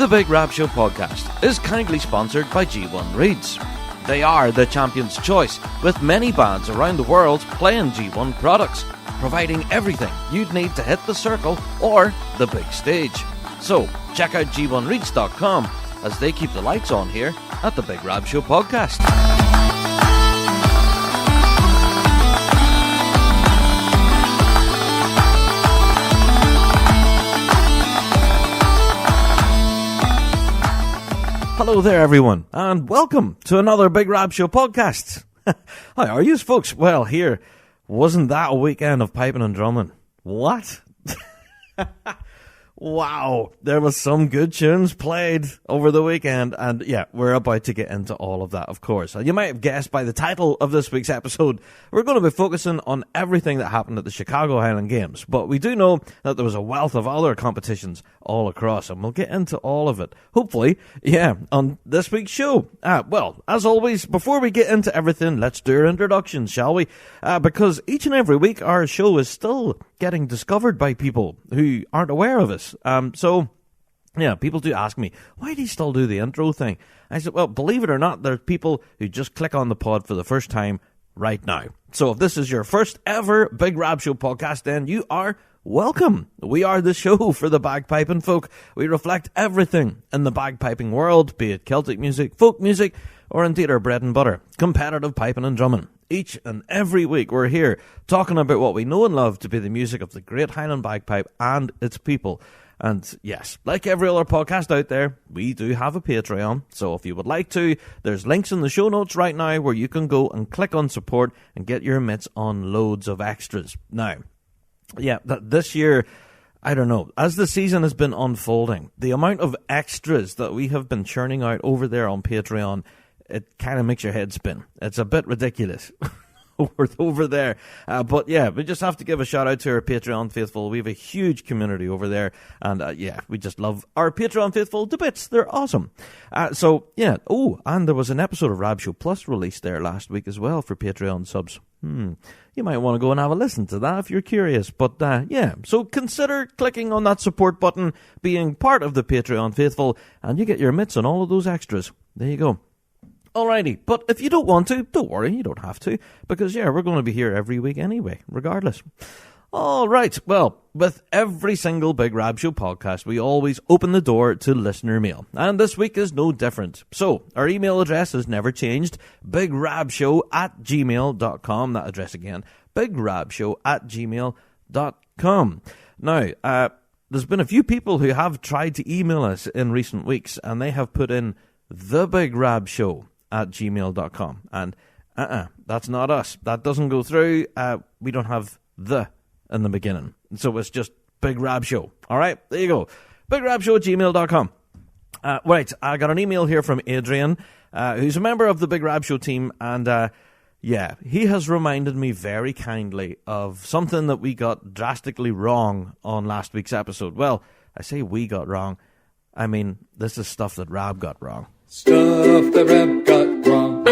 Big Rab Show Podcast is kindly sponsored by G1 Reeds. They are the champion's choice, with many bands around the world playing G1 products, providing everything you'd need to hit the circle or the big stage. So, check out g1reeds.com as they keep the lights on here at the Big Rab Show Podcast. Hello there, everyone, and welcome to another Big Rab Show Podcast. How are you, folks? Well, here, wasn't that a weekend of piping and drumming? What? Wow, there was some good tunes played over the weekend, and yeah, we're about to get into all of that, of course. You might have guessed by the title of this week's episode, we're going to be focusing on everything that happened at the Chicago Highland Games, but we do know that there was a wealth of other competitions all across, and we'll get into all of it, hopefully, yeah, on this week's show. Well, as always, before we get into everything, let's do our introductions, shall we? Because each and every week, our show is still getting discovered by people who aren't aware of us. So, yeah, people do ask me, why do you still do the intro thing? I said, well, believe it or not, there's people who just click on the pod for the first time right now. So if this is your first ever Big Rab Show podcast, then you are welcome. We are the show for the bagpiping folk. We reflect everything in the bagpiping world, be it Celtic music, folk music, or indeed our bread and butter, competitive piping and drumming. Each and every week we're here talking about what we know and love to be the music of the great Highland bagpipe and its people. And yes, like every other podcast out there, we do have a Patreon. So if you would like to, there's links in the show notes right now where you can go and click on support and get your mitts on loads of extras. Now, yeah, this year, I don't know, as the season has been unfolding, the amount of extras that we have been churning out over there on Patreon, it kind of makes your head spin. It's a bit ridiculous over there. But yeah, we just have to give a shout out to our Patreon faithful. We have a huge community over there. And yeah, we just love our Patreon faithful to bits. They're awesome. So yeah. Oh, and there was an episode of Rab Show Plus released there last week as well for Patreon subs. You might want to go and have a listen to that if you're curious. But yeah, so consider clicking on that support button, being part of the Patreon faithful, and you get your mitts on all of those extras. There you go. Alrighty, but if you don't want to, don't worry, you don't have to, because yeah, we're going to be here every week anyway, regardless. Alright, well, with every single Big Rab Show podcast, we always open the door to listener mail, and this week is no different. So, our email address has never changed, bigrabshow@gmail.com, that address again, bigrabshow@gmail.com. Now, there's been a few people who have tried to email us in recent weeks, and they have put in thebigrabshow@gmail.com. And that's not us. That doesn't go through. We don't have the in the beginning. So it's just Big Rab Show. All right, there you go. bigrabshow@gmail.com. Right, I got an email here from Adrian, who's a member of the Big Rab Show team. And yeah, he has reminded me very kindly of something that we got drastically wrong on last week's episode. Well, I say we got wrong. I mean, this is stuff that Rab got wrong. Stuff that Rab got wrong.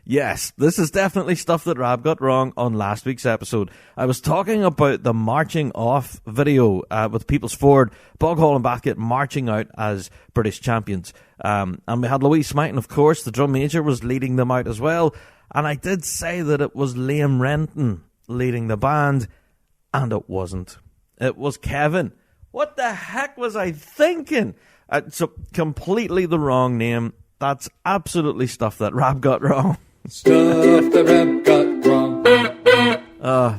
Yes, this is definitely stuff that Rab got wrong on last week's episode. I was talking about the marching off video with People's Ford, Boghall and Bathgate marching out as British champions. And we had Louise Smighton, of course. The drum major was leading them out as well. And I did say that it was Liam Renton leading the band, and it wasn't. It was Kevin. What the heck was I thinking? So completely the wrong name. That's absolutely stuff that Rab got wrong. Stuff that Rab got wrong.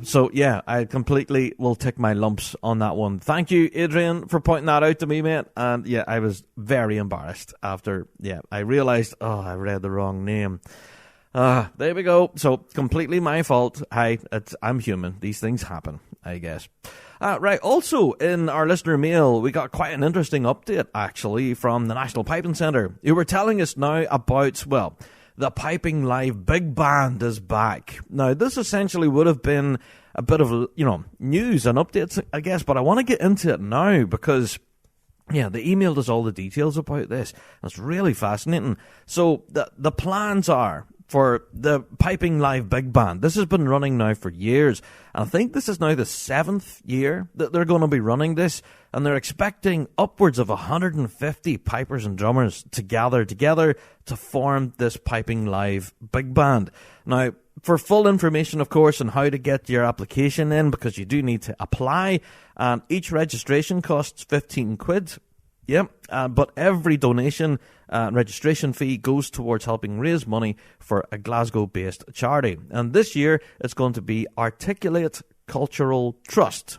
So yeah, I completely will take my lumps on that one. Thank you, Adrian, for pointing that out to me, mate. And yeah, I was very embarrassed after, I realized, I read the wrong name. There we go. So completely my fault. I'm human. These things happen, I guess. Right, also in our listener mail, we got quite an interesting update, actually, from the National Piping Centre, who were telling us now about, well, the Piping Live Big Band is back. Now, this essentially would have been a bit of, news and updates, I guess, but I want to get into it now because, yeah, they emailed us all the details about this. It's really fascinating. So, the plans are for the Piping Live Big Band. This has been running now for years, and I think this is now the 7th year that they're going to be running this, and they're expecting upwards of 150 pipers and drummers to gather together to form this Piping Live Big Band. Now, for full information, of course, on how to get your application in, because you do need to apply, and each registration costs 15 quid. Yep, but every donation and registration fee goes towards helping raise money for a Glasgow-based charity. And this year, it's going to be Articulate Cultural Trust.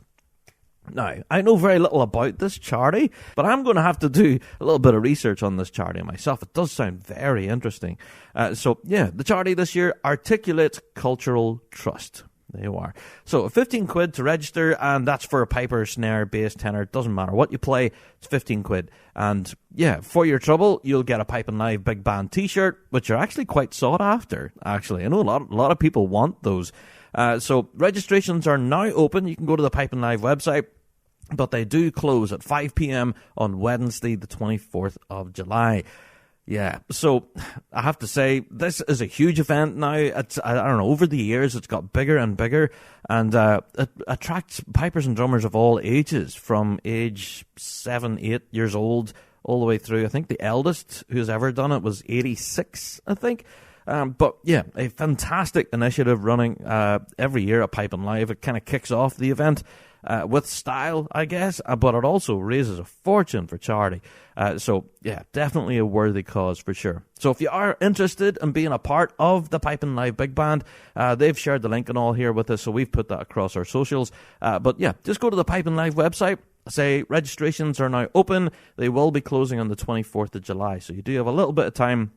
Now, I know very little about this charity, but I'm going to have to do a little bit of research on this charity myself. It does sound very interesting. The charity this year, Articulate Cultural Trust. There you are. So 15 quid to register, and that's for a piper, snare, bass, tenor. Doesn't matter what you play, it's 15 quid. And yeah, for your trouble, you'll get a Piping Live Big Band t-shirt, which are actually quite sought after, actually. I know a lot of people want those. So registrations are now open. You can go to the Piping Live website, but they do close at 5 p.m. on Wednesday, the 24th of July. Yeah, so I have to say, this is a huge event now. It's, I don't know, over the years, it's got bigger and bigger, and it attracts pipers and drummers of all ages, from age 7, 8 years old, all the way through. I think the eldest who's ever done it was 86, I think. But yeah, a fantastic initiative running every year at Piping Live. It kind of kicks off the event with style, I guess, but it also raises a fortune for charity. So yeah, definitely a worthy cause for sure. So if you are interested in being a part of the Piping Live Big Band, they've shared the link and all here with us, so we've put that across our socials. But yeah, just go to the Piping Live website. Say registrations are now open. They will be closing on the 24th of July, so you do have a little bit of time.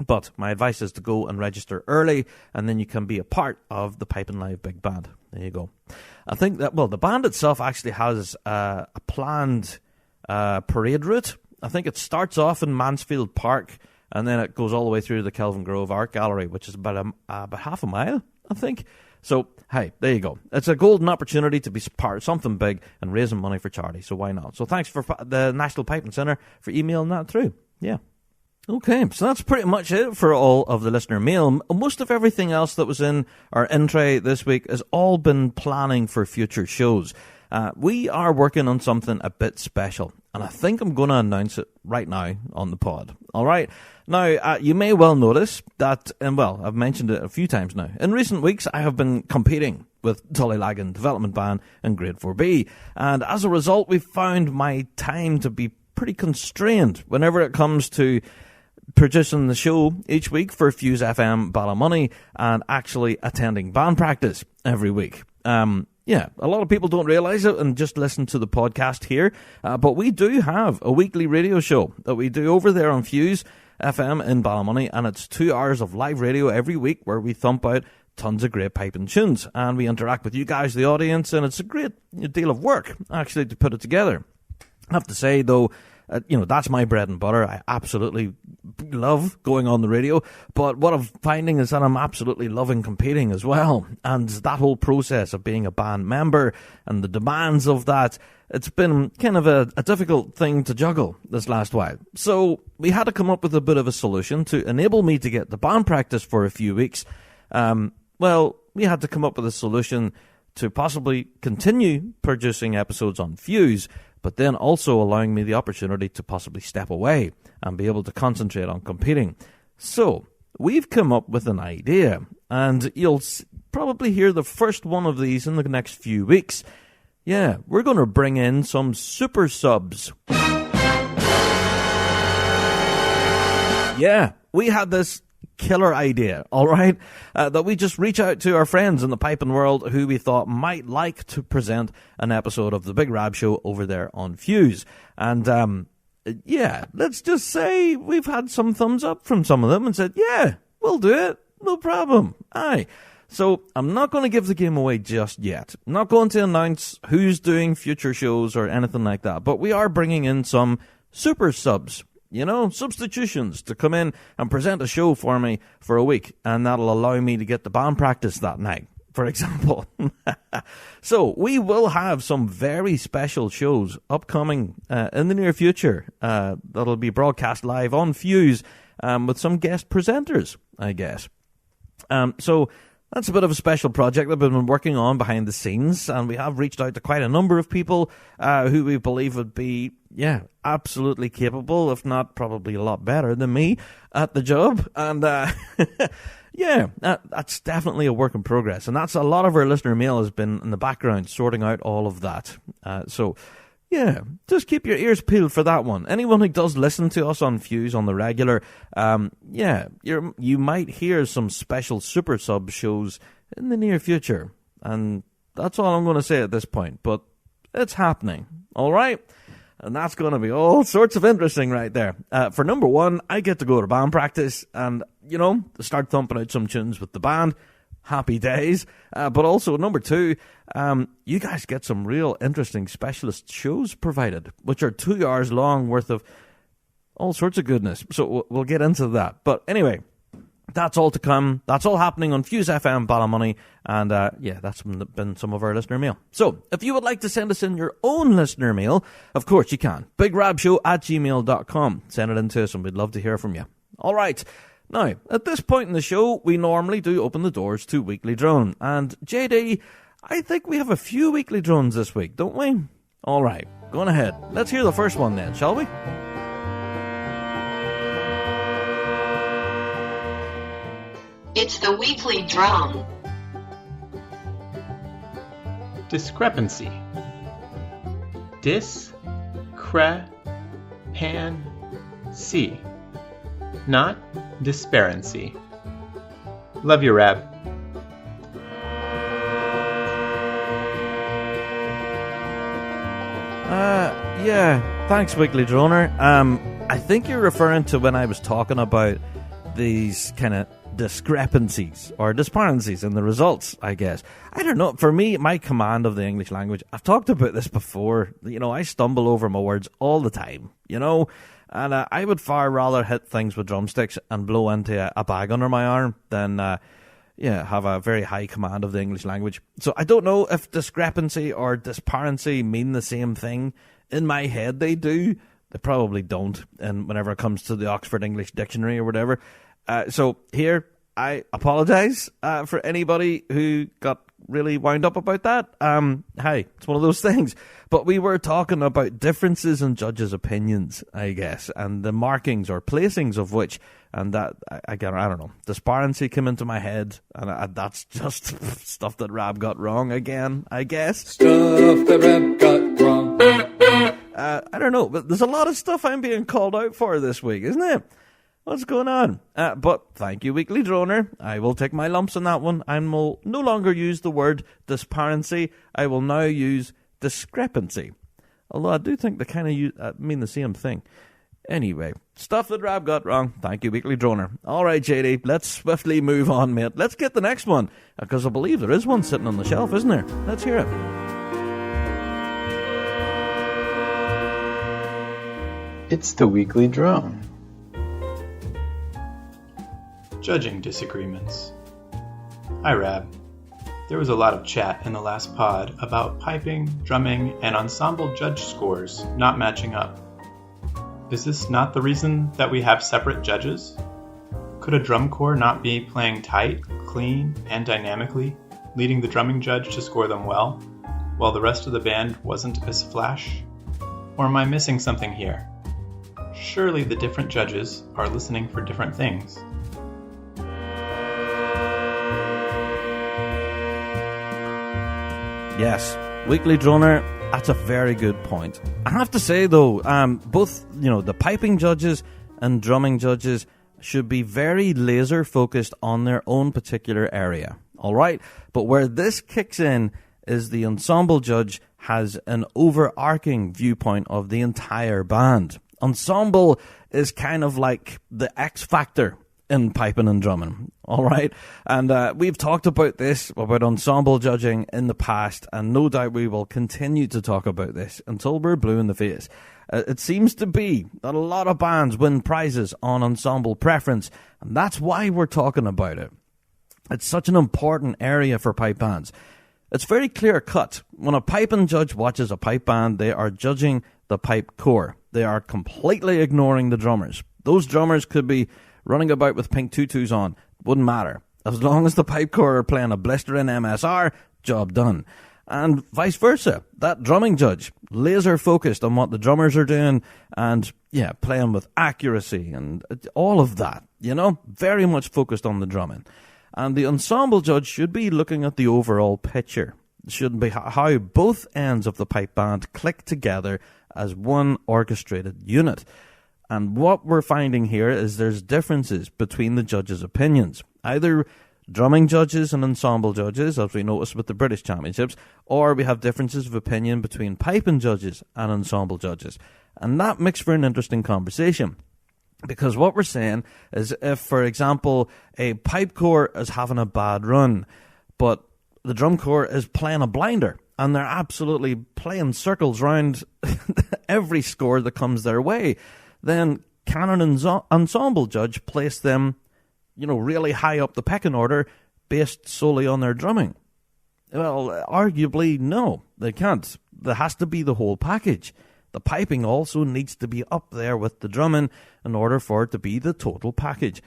But my advice is to go and register early, and then you can be a part of the Piping Live Big Band. There you go. I think that, well, the band itself actually has a planned parade route. I think it starts off in Mansfield Park, and then it goes all the way through the Kelvin Grove Art Gallery, which is about half a mile, I think. So, hey, there you go. It's a golden opportunity to be part of something big and raising money for charity, so why not? So thanks for the National Piping Centre for emailing that through. Yeah. Okay, so that's pretty much it for all of the listener mail. Most of everything else that was in our in-tray this week has all been planning for future shows. We are working on something a bit special, and I think I'm going to announce it right now on the pod. All right? Now, you may well notice that, and well, I've mentioned it a few times now. In recent weeks, I have been competing with Tullylagan Development Band in Grade 4B, and as a result, we've found my time to be pretty constrained whenever it comes to producing the show each week for Fuse FM Ballymoney and actually attending band practice every week. Yeah, a lot of people don't realise it and just listen to the podcast here, but we do have a weekly radio show that we do over there on Fuse FM in Ballymoney, and it's 2 hours of live radio every week where we thump out tons of great piping tunes, and we interact with you guys, the audience, and it's a great deal of work actually to put it together. I have to say, though, that's my bread and butter. I absolutely love going on the radio, but what I'm finding is that I'm absolutely loving competing as well. And that whole process of being a band member and the demands of that, it's been kind of a difficult thing to juggle this last while. So we had to come up with a bit of a solution to enable me to get the band practice for a few weeks. We had to come up with a solution to possibly continue producing episodes on Fuse, but then also allowing me the opportunity to possibly step away and be able to concentrate on competing. So, we've come up with an idea, and you'll probably hear the first one of these in the next few weeks. Yeah, we're going to bring in some super subs. Yeah, we had this killer idea, all right, that we just reach out to our friends in the piping world who we thought might like to present an episode of the Big Rab Show over there on Fuse. And let's just say we've had some thumbs up from some of them and said, yeah, we'll do it, no problem. Aye. So I'm not going to give the game away just yet. I'm not going to announce who's doing future shows or anything like that, but we are bringing in some super subs, substitutions to come in and present a show for me for a week, and that'll allow me to get the band practice that night, for example. So we will have some very special shows upcoming in the near future that'll be broadcast live on Fuse with some guest presenters, I guess. So that's a bit of a special project that we've been working on behind the scenes, and we have reached out to quite a number of people who we believe would be, absolutely capable, if not probably a lot better than me at the job. And that's definitely a work in progress. And that's a lot of our listener mail has been in the background sorting out all of that. Just keep your ears peeled for that one. Anyone who does listen to us on Fuse on the regular, you might hear some special super sub shows in the near future. And that's all I'm going to say at this point. But it's happening. All right? And that's going to be all sorts of interesting right there. For number one, I get to go to band practice and, start thumping out some tunes with the band. Happy days. But also, number two, you guys get some real interesting specialist shows provided, which are 2 hours long worth of all sorts of goodness. So we'll get into that. But anyway, that's all to come. That's all happening on Fuse FM Ballymoney. And that's been some of our listener mail. So if you would like to send us in your own listener mail, of course you can. bigrabshow@gmail.com. Send it in to us and we'd love to hear from you. All right. Now, at this point in the show, we normally do open the doors to Weekly Drone. And JD, I think we have a few Weekly Drones this week, don't we? All right, going ahead. Let's hear the first one then, shall we? It's the Weekly Drone. Discrepancy. Dis-cre-pan-see. Not disparency. Love you, Rab. Thanks, Weekly Droner. I think you're referring to when I was talking about these kind of discrepancies or disparencies in the results, I guess. I don't know. For me, my command of the English language, I've talked about this before. I stumble over my words all the time, And I would far rather hit things with drumsticks and blow into a bag under my arm than, have a very high command of the English language. So I don't know if discrepancy or disparency mean the same thing. In my head, they do. They probably don't. And whenever it comes to the Oxford English Dictionary or whatever. So here, I apologize for anybody who got really wound up about that. Hey, it's one of those things. But we were talking about differences in judges' opinions, I guess, and the markings or placings of which, and that, again, I don't know, disparency came into my head, and that's just stuff that Rab got wrong again, I guess. Stuff that Rab got wrong. I don't know, but there's a lot of stuff I'm being called out for this week, isn't it? What's going on? But thank you, Weekly Droner. I will take my lumps on that one. I will no longer use the word disparency. I will now use discrepancy. Although I do think they kind of mean the same thing. Anyway, stuff that Rab got wrong. Thank you, Weekly Droner. All right, JD, let's swiftly move on, mate. Let's get the next one, because I believe there is one sitting on the shelf, isn't there? Let's hear it. It's the Weekly Drone. Judging disagreements. Hi, Rab. There was a lot of chat in the last pod about piping, drumming, and ensemble judge scores not matching up. Is this not the reason that we have separate judges? Could a drum corps not be playing tight, clean, and dynamically, leading the drumming judge to score them well, while the rest of the band wasn't as flash? Or am I missing something here? Surely the different judges are listening for different things. Yes, Weekly Droner, that's a very good point. I have to say, though, both, the piping judges and drumming judges should be very laser focused on their own particular area. All right. But where this kicks in is the ensemble judge has an overarching viewpoint of the entire band. Ensemble is kind of like the X factor in piping and drumming, all right? And we've talked about this, about ensemble judging in the past, and no doubt we will continue to talk about this until we're blue in the face. It seems to be that a lot of bands win prizes on ensemble preference, and that's why we're talking about it. It's such an important area for pipe bands. It's very clear cut. When a piping judge watches a pipe band, they are judging the pipe corps. They are completely ignoring the drummers. Those drummers could be running about with pink tutus on. Wouldn't matter. As long as the pipe corps are playing a blistering MSR, job done. And vice versa. That drumming judge, laser focused on what the drummers are doing and, playing with accuracy and all of that, very much focused on the drumming. And the ensemble judge should be looking at the overall picture. It should be how both ends of the pipe band click together as one orchestrated unit. And what we're finding here is there's differences between the judges' opinions. Either drumming judges and ensemble judges, as we noticed with the British Championships, or we have differences of opinion between piping judges and ensemble judges. And that makes for an interesting conversation. Because what we're saying is if, for example, a pipe corps is having a bad run, but the drum corps is playing a blinder, and they're absolutely playing circles round every score that comes their way, then can an ensemble judge place them, really high up the pecking order based solely on their drumming? Well, arguably, no, they can't. There has to be the whole package. The piping also needs to be up there with the drumming in order for it to be the total package.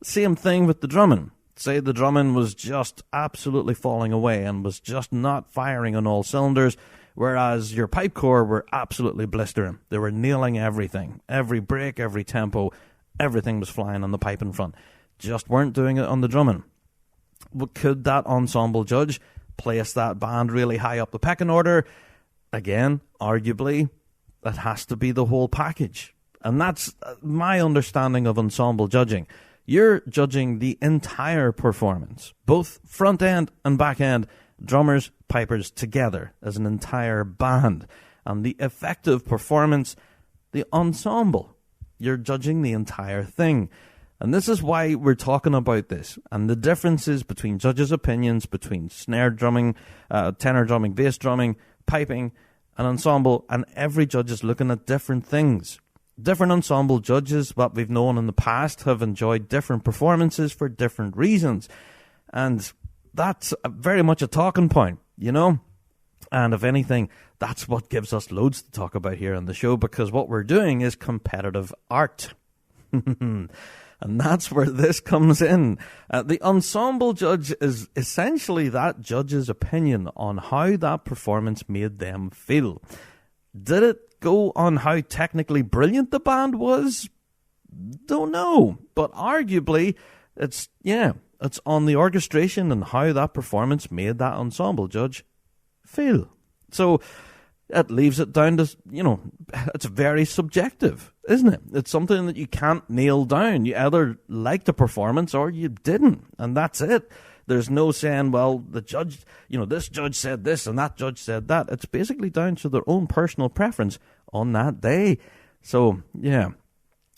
Same thing with the drumming. Say the drumming was just absolutely falling away and was just not firing on all cylinders, whereas your pipe corps were absolutely blistering. They were nailing everything. Every break, every tempo, everything was flying on the pipe in front. Just weren't doing it on the drumming. But could that ensemble judge place that band really high up the pecking order? Again, arguably, that has to be the whole package. And that's my understanding of ensemble judging. You're judging the entire performance, both front end and back end, drummers, pipers together as an entire band. And the effective performance, the ensemble. You're judging the entire thing. And this is why we're talking about this and the differences between judges' opinions between snare drumming, tenor drumming, bass drumming, piping, and ensemble. And every judge is looking at different things. Different ensemble judges, what we've known in the past, have enjoyed different performances for different reasons. And that's very much a talking point, And if anything, that's what gives us loads to talk about here on the show, because what we're doing is competitive art. And that's where this comes in. The ensemble judge is essentially that judge's opinion on how that performance made them feel. Did it go on how technically brilliant the band was? Don't know. But arguably, it's on the orchestration and how that performance made that ensemble judge feel. So it leaves it down to, it's very subjective, isn't it? It's something that you can't nail down. You either liked the performance or you didn't, and that's it. There's no saying, well, the judge, this judge said this and that judge said that. It's basically down to their own personal preference on that day. So,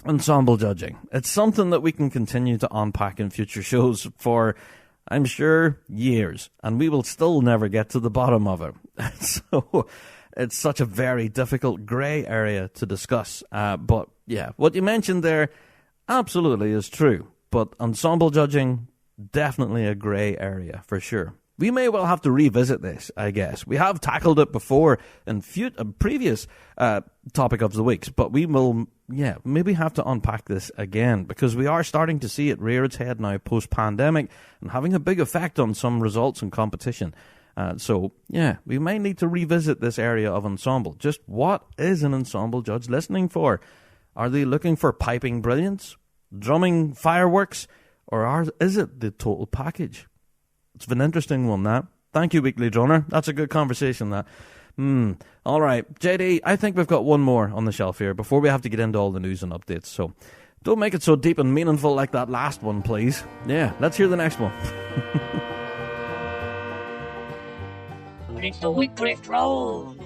ensemble judging. It's something that we can continue to unpack in future shows for, I'm sure, years, and we will still never get to the bottom of it. So it's such a very difficult grey area to discuss. But what you mentioned there absolutely is true. But ensemble judging, definitely a grey area for sure. We may well have to revisit this, I guess. We have tackled it before in previous topic of the weeks, but we will, maybe have to unpack this again, because we are starting to see it rear its head now post-pandemic and having a big effect on some results in competition. We may need to revisit this area of ensemble. Just what is an ensemble judge listening for? Are they looking for piping brilliance, drumming fireworks, or is it the total package? It's an interesting one, that. Thank you, Weekly Droner. That's a good conversation, that. All right, JD, I think we've got one more on the shelf here before we have to get into all the news and updates. So don't make it so deep and meaningful like that last one, please. Yeah, let's hear the next one. It's the Weekly Drone.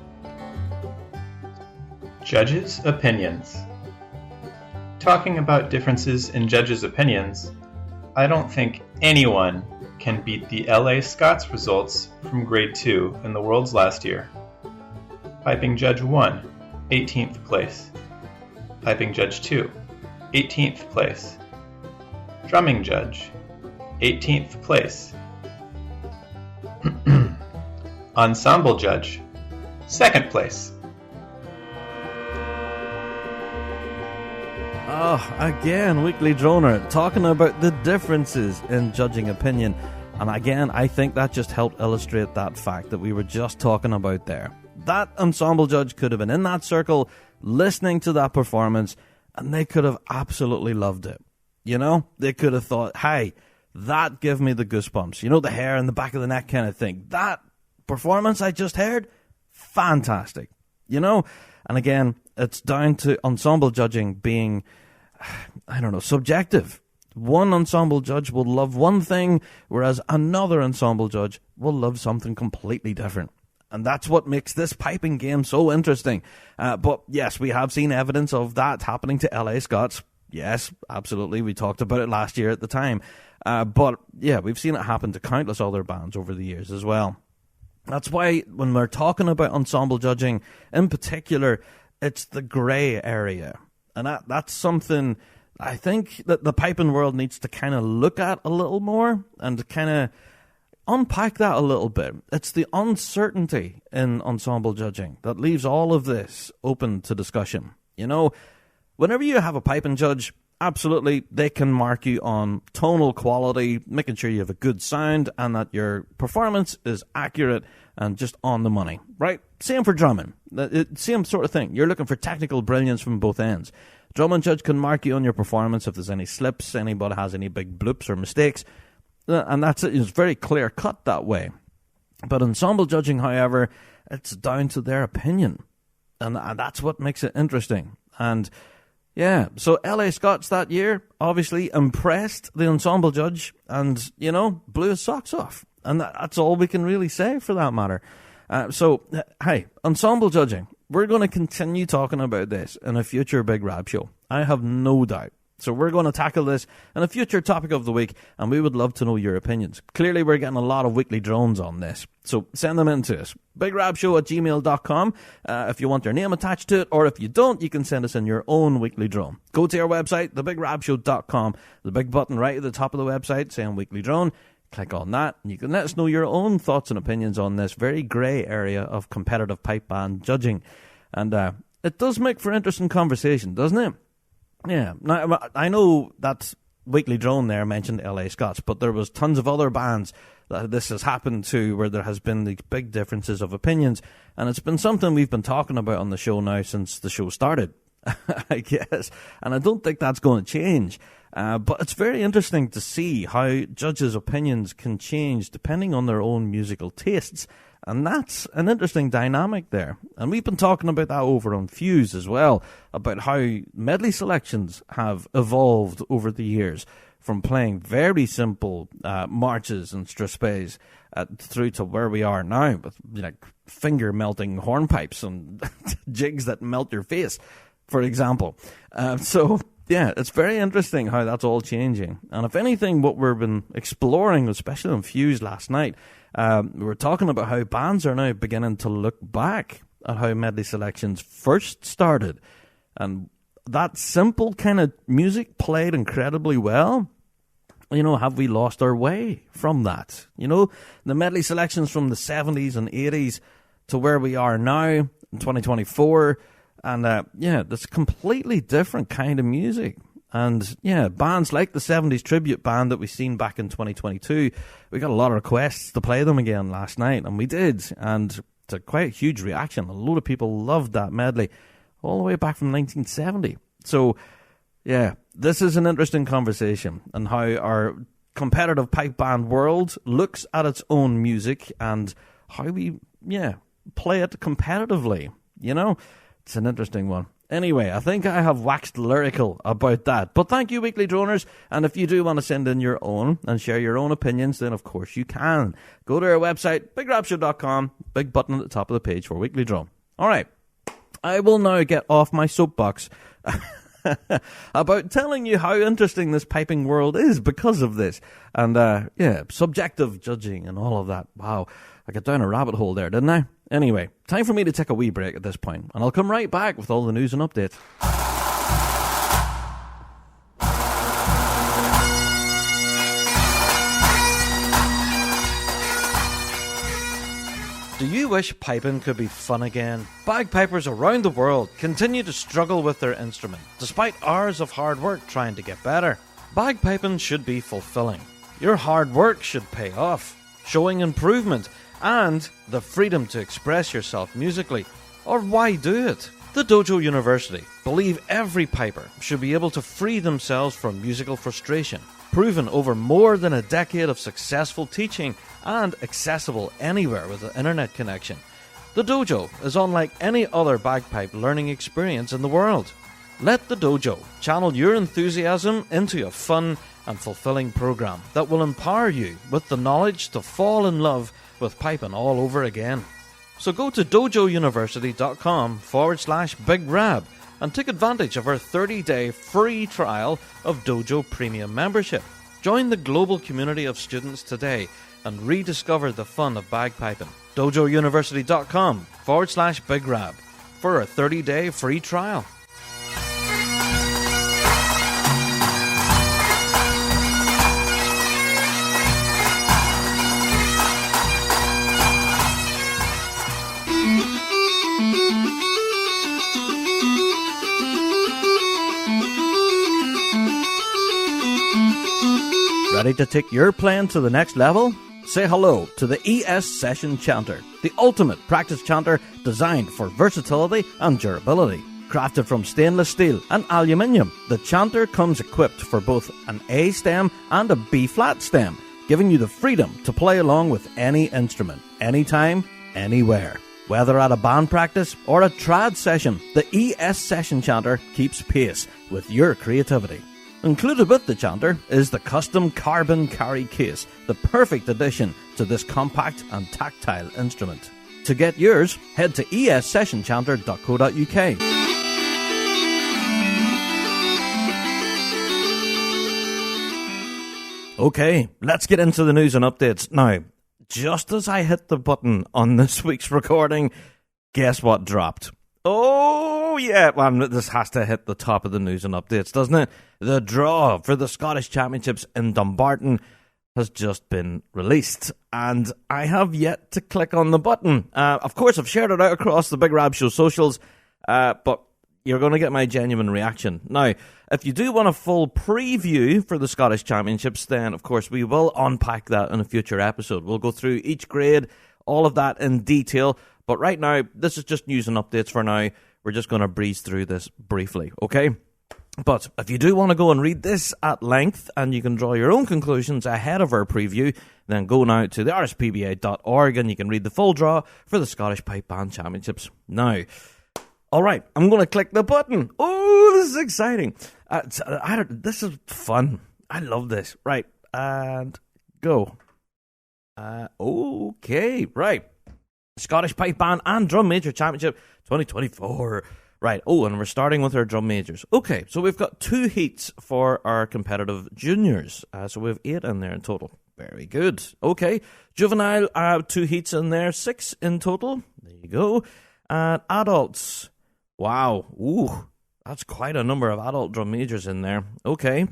Judges' opinions. Talking about differences in judges' opinions, I don't think anyone can beat the LA Scots results from Grade 2 in the Worlds last year. Piping Judge 1, 18th place. Piping Judge 2, 18th place. Drumming Judge, 18th place. Ensemble Judge, 2nd place. Again, Weekly Droner, talking about the differences in judging opinion. And again, I think that just helped illustrate that fact that we were just talking about there. That ensemble judge could have been in that circle, listening to that performance, and they could have absolutely loved it. You know, they could have thought, hey, that gave me the goosebumps. You know, the hair in the back of the neck kind of thing. That performance I just heard, fantastic. You know, and again, it's down to ensemble judging being, I don't know, subjective. One ensemble judge will love one thing, whereas another ensemble judge will love something completely different. And that's what makes this piping game so interesting. But yes, we have seen evidence of that happening to LA Scots. Yes, absolutely. We talked about it last year at the time. But yeah, we've seen it happen to countless other bands over the years as well. That's why when we're talking about ensemble judging, in particular, it's the grey area. And that's something I think that the piping world needs to kind of look at a little more and kind of unpack that a little bit. It's the uncertainty in ensemble judging that leaves all of this open to discussion. You know, whenever you have a piping judge, absolutely, they can mark you on tonal quality, making sure you have a good sound and that your performance is accurate and just on the money, right? Same for drumming. Same sort of thing. You're looking for technical brilliance from both ends. Drumming judge can mark you on your performance if there's any slips, anybody has any big bloops or mistakes, and that's it. It's very clear cut that way. But ensemble judging, however, it's down to their opinion, and that's what makes it interesting. And yeah, so LA Scots that year obviously impressed the ensemble judge and, you know, blew his socks off. And that's all we can really say for that matter. So, hey, ensemble judging. We're going to continue talking about this in a future Big Rab Show. I have no doubt. So we're going to tackle this in a future topic of the week, and we would love to know your opinions. Clearly, we're getting a lot of weekly drones on this, so send them in to us. bigrabshow@gmail.com if you want your name attached to it, or if you don't, you can send us in your own weekly drone. Go to our website, thebigrabshow.com, the big button right at the top of the website saying weekly drone. Click on that, and you can let us know your own thoughts and opinions on this very grey area of competitive pipe band judging. And it does make for interesting conversation, doesn't it? Yeah. Now, I know that weekly drone there mentioned LA Scots, but there was tons of other bands that this has happened to where there has been these big differences of opinions, and it's been something we've been talking about on the show now since the show started, I guess. And I don't think that's going to change. But it's very interesting to see how judges' opinions can change depending on their own musical tastes. And that's an interesting dynamic there. And we've been talking about that over on Fuse as well, about how medley selections have evolved over the years from playing very simple marches and strathspeys through to where we are now with finger-melting hornpipes and jigs that melt your face, for example. Yeah, it's very interesting how that's all changing. And if anything, what we've been exploring, especially on Fuse last night, we were talking about how bands are now beginning to look back at how medley selections first started. And that simple kind of music played incredibly well. You know, have we lost our way from that? You know, the medley selections from the 70s and 80s to where we are now in 2024. And, yeah, that's completely different kind of music. And, yeah, bands like the 70s tribute band that we seen back in 2022, we got a lot of requests to play them again last night, and we did. And it's a quite huge reaction. A lot of people loved that medley all the way back from 1970. So, yeah, this is an interesting conversation and how our competitive pipe band world looks at its own music and how we, play it competitively, you know? It's an interesting one. Anyway, I think I have waxed lyrical about that. But thank you, Weekly Droners. And if you do want to send in your own and share your own opinions, then of course you can. Go to our website, bigrabshow.com, big button at the top of the page for Weekly Drone. All right. I will now get off my soapbox about telling you how interesting this piping world is because of this. And, subjective judging and all of that. Wow. I got down a rabbit hole there, didn't I? Anyway, time for me to take a wee break at this point, and I'll come right back with all the news and updates. Do you you wish piping could be fun again? Bagpipers around the world continue to struggle with their instrument, despite hours of hard work trying to get better. Bagpiping should be fulfilling. Your hard work should pay off, showing improvement and the freedom to express yourself musically. Or why do it? The Dojo University believe every piper should be able to free themselves from musical frustration, proven over more than a decade of successful teaching and accessible anywhere with an internet connection. The Dojo is unlike any other bagpipe learning experience in the world. Let the Dojo channel your enthusiasm into a fun and fulfilling program that will empower you with the knowledge to fall in love with piping all over again. So go to dojouniversity.com/Big Rab and take advantage of our 30-day free trial of Dojo Premium membership. Join the global community of students today and rediscover the fun of bagpiping. dojouniversity.com/Big Rab for a 30-day free trial. Ready to take your playing to the next level? Say hello to the ES Session Chanter, the ultimate practice chanter designed for versatility and durability. Crafted from stainless steel and aluminium, the chanter comes equipped for both an A stem and a B flat stem, giving you the freedom to play along with any instrument, anytime, anywhere. Whether at a band practice or a trad session, the ES Session Chanter keeps pace with your creativity. Included with the chanter is the custom carbon carry case, the perfect addition to this compact and tactile instrument. To get yours, head to essessionchanter.co.uk. Okay, let's get into the news and updates. Now, just as I hit the button on this week's recording, guess what dropped? Oh, yeah, well, this has to hit the top of the news and updates, doesn't it? The draw for the Scottish Championships in Dumbarton has just been released, and I have yet to click on the button. Of course, I've shared it out across the Big Rab Show socials, but you're going to get my genuine reaction. Now, if you do want a full preview for the Scottish Championships, then, of course, we will unpack that in a future episode. We'll go through each grade, all of that in detail. But right now, this is just news and updates for now. We're just going to breeze through this briefly, okay? But if you do want to go and read this at length and you can draw your own conclusions ahead of our preview, then go now to the rspba.org and you can read the full draw for the Scottish Pipe Band Championships. Now, all right, I'm going to click the button. Oh, this is exciting. This is fun. I love this. Right, and go. Okay, right. Scottish Pipe Band and Drum Major Championship 2024. Right, and we're starting with our drum majors. Okay, so we've got 2 heats for our competitive juniors. So we have 8 in there in total. Very good. Okay, juvenile, 2 heats in there, 6 in total. There you go. And adults. Wow. Ooh, that's quite a number of adult drum majors in there. Okay.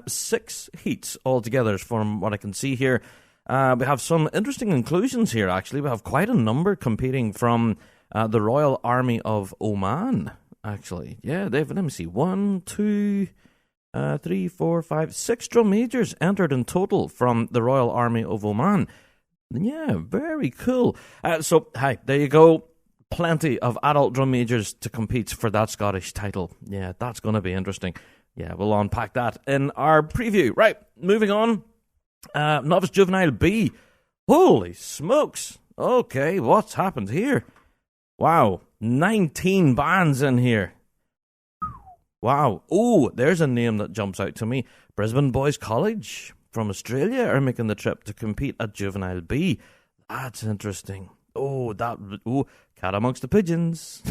6 heats altogether from what I can see here. We have some interesting inclusions here, actually. We have quite a number competing from the Royal Army of Oman, actually. Yeah, let me see. 1, 2, 3, 4, 5, 6 drum majors entered in total from the Royal Army of Oman. Yeah, very cool. So, hi, there you go. Plenty of adult drum majors to compete for that Scottish title. Yeah, that's going to be interesting. Yeah, we'll unpack that in our preview. Right, moving on. Novice Juvenile B. Holy smokes. Okay, what's happened here? Wow, 19 bands in here. Wow. Oh, there's a name that jumps out to me. Brisbane Boys College from Australia are making the trip to compete at Juvenile B. That's interesting. Cat amongst the pigeons.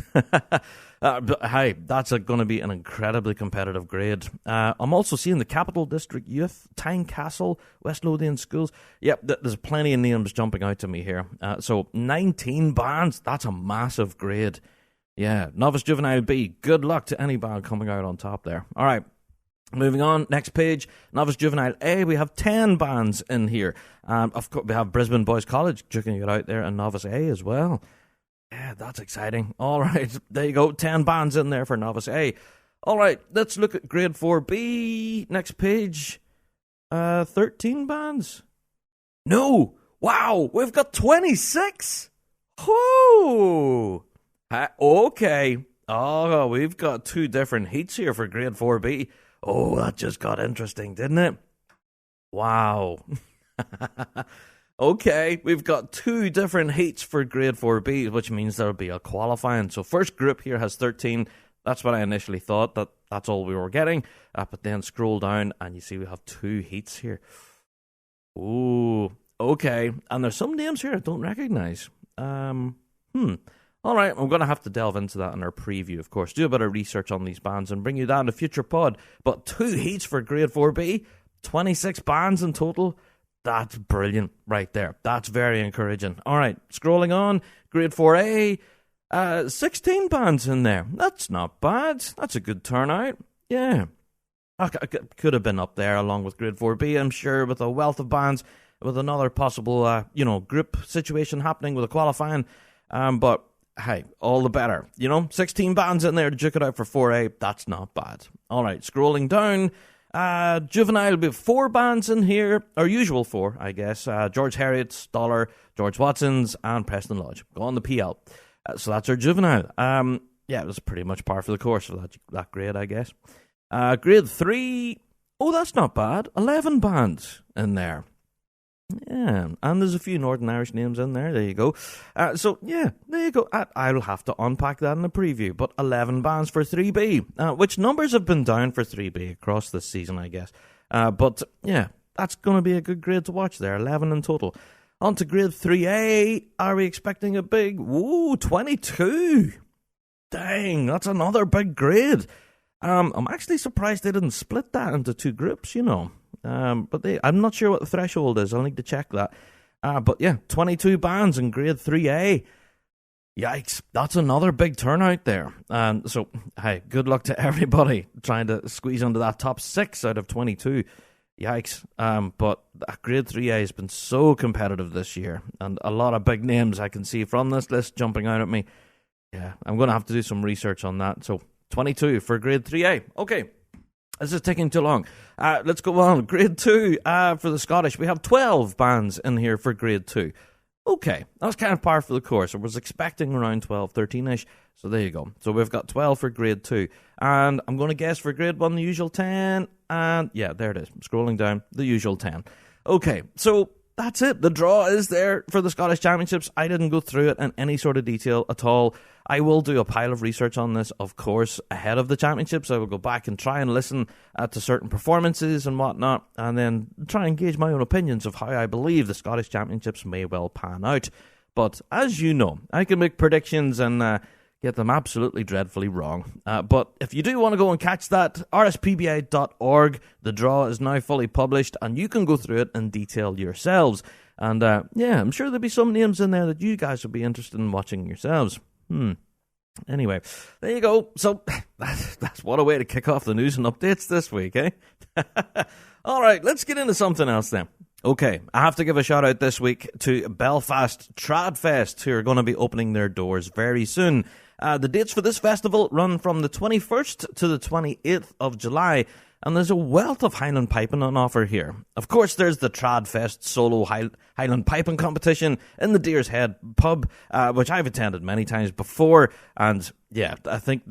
Hi, that's going to be an incredibly competitive grade. I'm also seeing the Capital District Youth, Tynecastle, West Lothian Schools. Yep, there's plenty of names jumping out to me here. So 19 bands, that's a massive grade. Yeah, Novice Juvenile B, good luck to any band coming out on top there. All right, Moving on, next page, Novice Juvenile A, we have 10 bands in here. Of course, we have Brisbane Boys College duking it out there, and Novice A as well. Yeah, that's exciting. All right, there you go, 10 bands in there for Novice A. All right, let's look at Grade 4B. Next page, 13 bands. No, wow, we've got 26. Whoo! Okay. Oh, we've got 2 different heats here for Grade 4B. Oh, that just got interesting, didn't it? Wow. Okay, we've got 2 different heats for Grade 4B, which means there'll be a qualifying. So first group here has 13. That's what I initially thought, that's all we were getting. But then scroll down and you see we have 2 heats here. Ooh, okay. And there's some names here I don't recognize. All right, I'm going to have to delve into that in our preview, of course. Do a bit of research on these bands and bring you down to future pod. But 2 heats for Grade 4B, 26 bands in total. That's brilliant right there. That's very encouraging. All right, scrolling on, Grade 4A, 16 bands in there. That's not bad. That's a good turnout. Yeah. I could have been up there along with Grade 4B, I'm sure, with a wealth of bands, with another possible, group situation happening with a qualifying. But hey, all the better. 16 bands in there to duke it out for 4A. That's not bad. All right, scrolling down. Juvenile, we have 4 bands in here. Our usual 4, I guess. George Heriot's, Dollar, George Watson's, and Preston Lodge. Go on the PL. So that's our Juvenile. Yeah, it was pretty much par for the course for that grade, I guess. Grade 3. Oh, that's not bad. 11 bands in there. Yeah, and there's a few Northern Irish names in there. There you go. So, yeah, there you go. I'll have to unpack that in the preview. But 11 bands for 3B, which numbers have been down for 3B across this season, I guess. But, yeah, that's going to be a good grade to watch there. 11 in total. On to Grade 3A. Are we expecting a big... Ooh, 22. Dang, that's another big grade. I'm actually surprised they didn't split that into 2 groups, But I'm not sure what the threshold is. I'll need to check that. But yeah, 22 bands in Grade 3A. Yikes, that's another big turnout there. So, hey, good luck to everybody trying to squeeze into that top 6 out of 22. Yikes. But Grade 3A has been so competitive this year. And a lot of big names I can see from this list jumping out at me. Yeah, I'm going to have to do some research on that. So, 22 for Grade 3A. Okay. This is taking too long. Let's go on. Grade 2 for the Scottish. We have 12 bands in here for Grade 2. Okay, that's kind of par for the course. I was expecting around 12, 13-ish. So there you go. So we've got 12 for Grade 2. And I'm going to guess for Grade 1, the usual 10. And yeah, there it is. Scrolling down, the usual 10. Okay, so that's it. The draw is there for the Scottish Championships. I didn't go through it in any sort of detail at all. I will do a pile of research on this, of course, ahead of the championships. I will go back and try and listen to certain performances and whatnot, and then try and gauge my own opinions of how I believe the Scottish Championships may well pan out. But as you know, I can make predictions and get them absolutely dreadfully wrong. But if you do want to go and catch that, rspba.org, the draw is now fully published, and you can go through it in detail yourselves. And yeah, I'm sure there'll be some names in there that you guys will be interested in watching yourselves. Anyway, there you go. So, that's what a way to kick off the news and updates this week, eh? All right, let's get into something else then. Okay, I have to give a shout out this week to Belfast Tradfest, who are going to be opening their doors very soon. The dates for this festival run from the 21st to the 28th of July, and there's a wealth of Highland piping on offer here. Of course, there's the Tradfest solo Highland piping competition in the Deer's Head pub, which I've attended many times before. And yeah, I think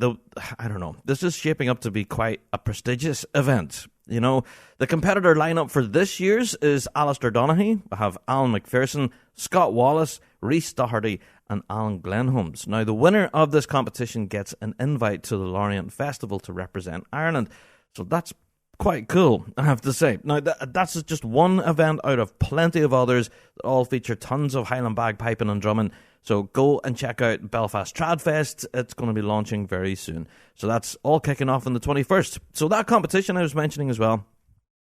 this is shaping up to be quite a prestigious event. The competitor lineup for this year's is Alistair Donaghy. We have Alan McPherson, Scott Wallace, Rhys Doherty, and Alan Glenholmes. Now, the winner of this competition gets an invite to the Lorient Festival to represent Ireland. So that's quite cool, I have to say. Now, that's just one event out of plenty of others that all feature tons of Highland bagpiping and drumming. So go and check out Belfast Tradfest. It's going to be launching very soon. So that's all kicking off on the 21st. So that competition I was mentioning as well,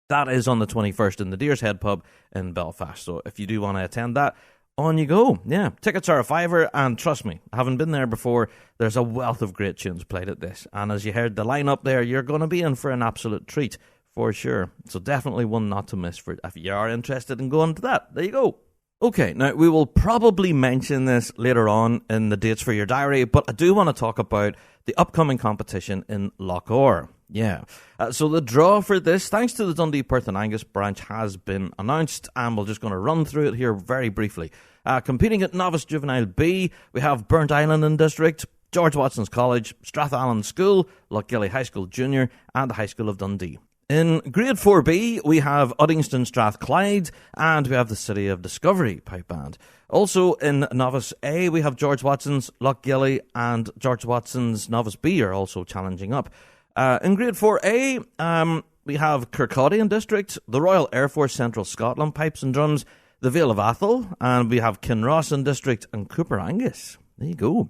that is on the 21st in the Deer's Head pub in Belfast. So if you do want to attend that, On you go. Yeah, tickets are a $5, and trust me, having been there before, there's a wealth of great tunes played at this. And as you heard the lineup there, you're going to be in for an absolute treat, for sure. So definitely one not to miss for if you are interested in going to that. There you go. Okay, now we will probably mention this later on in the dates for your diary, but I do want to talk about the upcoming competition in Loch Orr. Yeah, so the draw for this, thanks to the Dundee, Perth and Angus branch, has been announced, and we're just going to run through it here very briefly. Competing at Novice Juvenile B, we have Burnt Island in District, George Watson's College, Strathallan School, Lochgilly High School Junior, and the High School of Dundee. In Grade 4B, we have Uddingston Strathclyde, and we have the City of Discovery Pipe Band. Also in Novice A, we have George Watson's, Lochgilly, and George Watson's Novice B are also challenging up. In Grade 4A, we have Kirkcaldy in District, the Royal Air Force Central Scotland Pipes and Drums, the Vale of Atholl, and we have Kinross in District and Cooper Angus. There you go.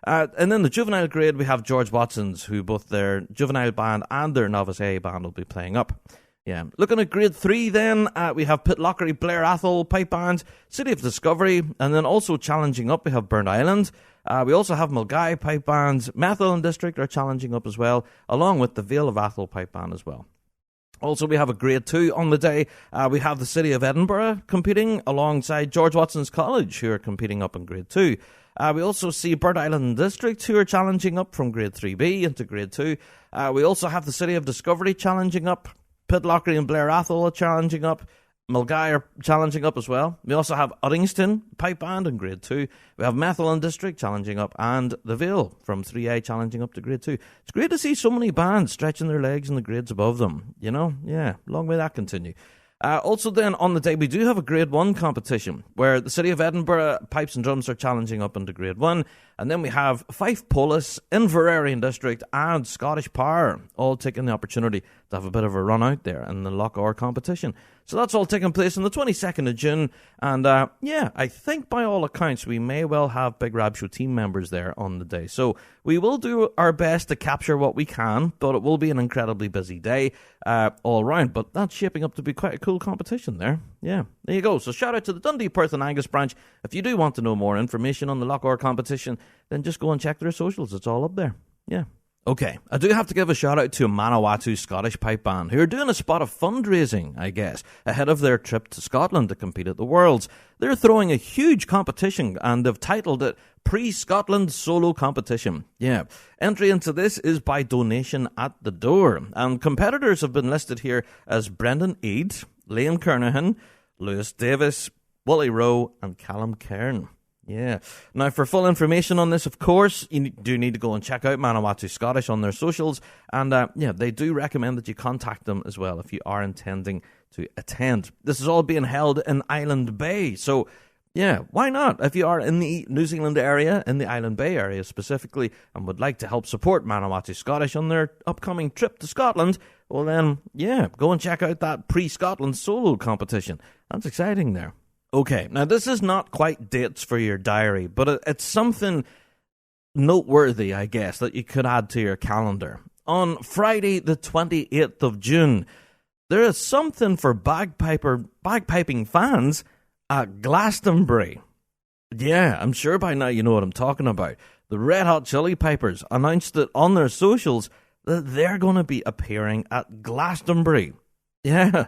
And then the juvenile grade, we have George Watson's, who both their juvenile band and their Novice A band will be playing up. Yeah. Looking at Grade 3 then, we have Pitlochry, Blair Atholl Pipe Band, City of Discovery, and then also challenging up we have Burnt Island. We also have Mulgai Pipe Bands, Methil District are challenging up as well, along with the Vale of Atholl Pipe Band as well. Also, we have a Grade 2 on the day. We have the City of Edinburgh competing alongside George Watson's College, who are competing up in Grade 2. We also see Burnt Island District, who are challenging up from Grade 3B into Grade 2. We also have the City of Discovery challenging up. Pitlochry and Blair Atholl are challenging up. Mulgai are challenging up as well. We also have Uddingston Pipe Band in Grade 2. We have Methil District challenging up, and the Vale from 3A challenging up to Grade 2. It's great to see so many bands stretching their legs in the grades above them. You know, yeah, long may that continue. Also then, on the day, we do have a Grade 1 competition, where the City of Edinburgh Pipes and Drums are challenging up into Grade 1, and then we have Fife Polis, Inverary District, and Scottish Power, all taking the opportunity to have a bit of a run out there in the Loch Orr competition. So that's all taking place on the 22nd of June, and yeah, I think by all accounts, we may well have Big Rab Show team members there on the day. So we will do our best to capture what we can, but it will be an incredibly busy day all round, but that's shaping up to be quite a cool competition there. Yeah, there you go. So shout out to the Dundee, Perth and Angus branch. If you do want to know more information on the Loch Orr competition, then just go and check their socials. It's all up there. Yeah. Okay, I do have to give a shout out to Manawatu Scottish Pipe Band, who are doing a spot of fundraising, I guess, ahead of their trip to Scotland to compete at the Worlds. They're throwing a huge competition, and they've titled it Pre-Scotland Solo Competition. Yeah, entry into this is by donation at the door, and competitors have been listed here as Brendan Eade, Liam Kernahan, Lewis Davis, Wally Rowe, and Callum Cairn. Yeah. Now, for full information on this, of course, you do need to go and check out Manawatu Scottish on their socials. And, yeah, they do recommend that you contact them as well if you are intending to attend. This is all being held in Island Bay. So, yeah, why not? If you are in the New Zealand area, in the Island Bay area specifically, and would like to help support Manawatu Scottish on their upcoming trip to Scotland, well then, yeah, go and check out that pre-Scotland solo competition. That's exciting there. Okay, now this is not quite dates for your diary, but it's something noteworthy, I guess, that you could add to your calendar. On Friday, the 28th of June, there is something for bagpiping fans at Glastonbury. Yeah, I'm sure by now you know what I'm talking about. The Red Hot Chili Peppers announced it on their socials that they're going to be appearing at Glastonbury. Yeah,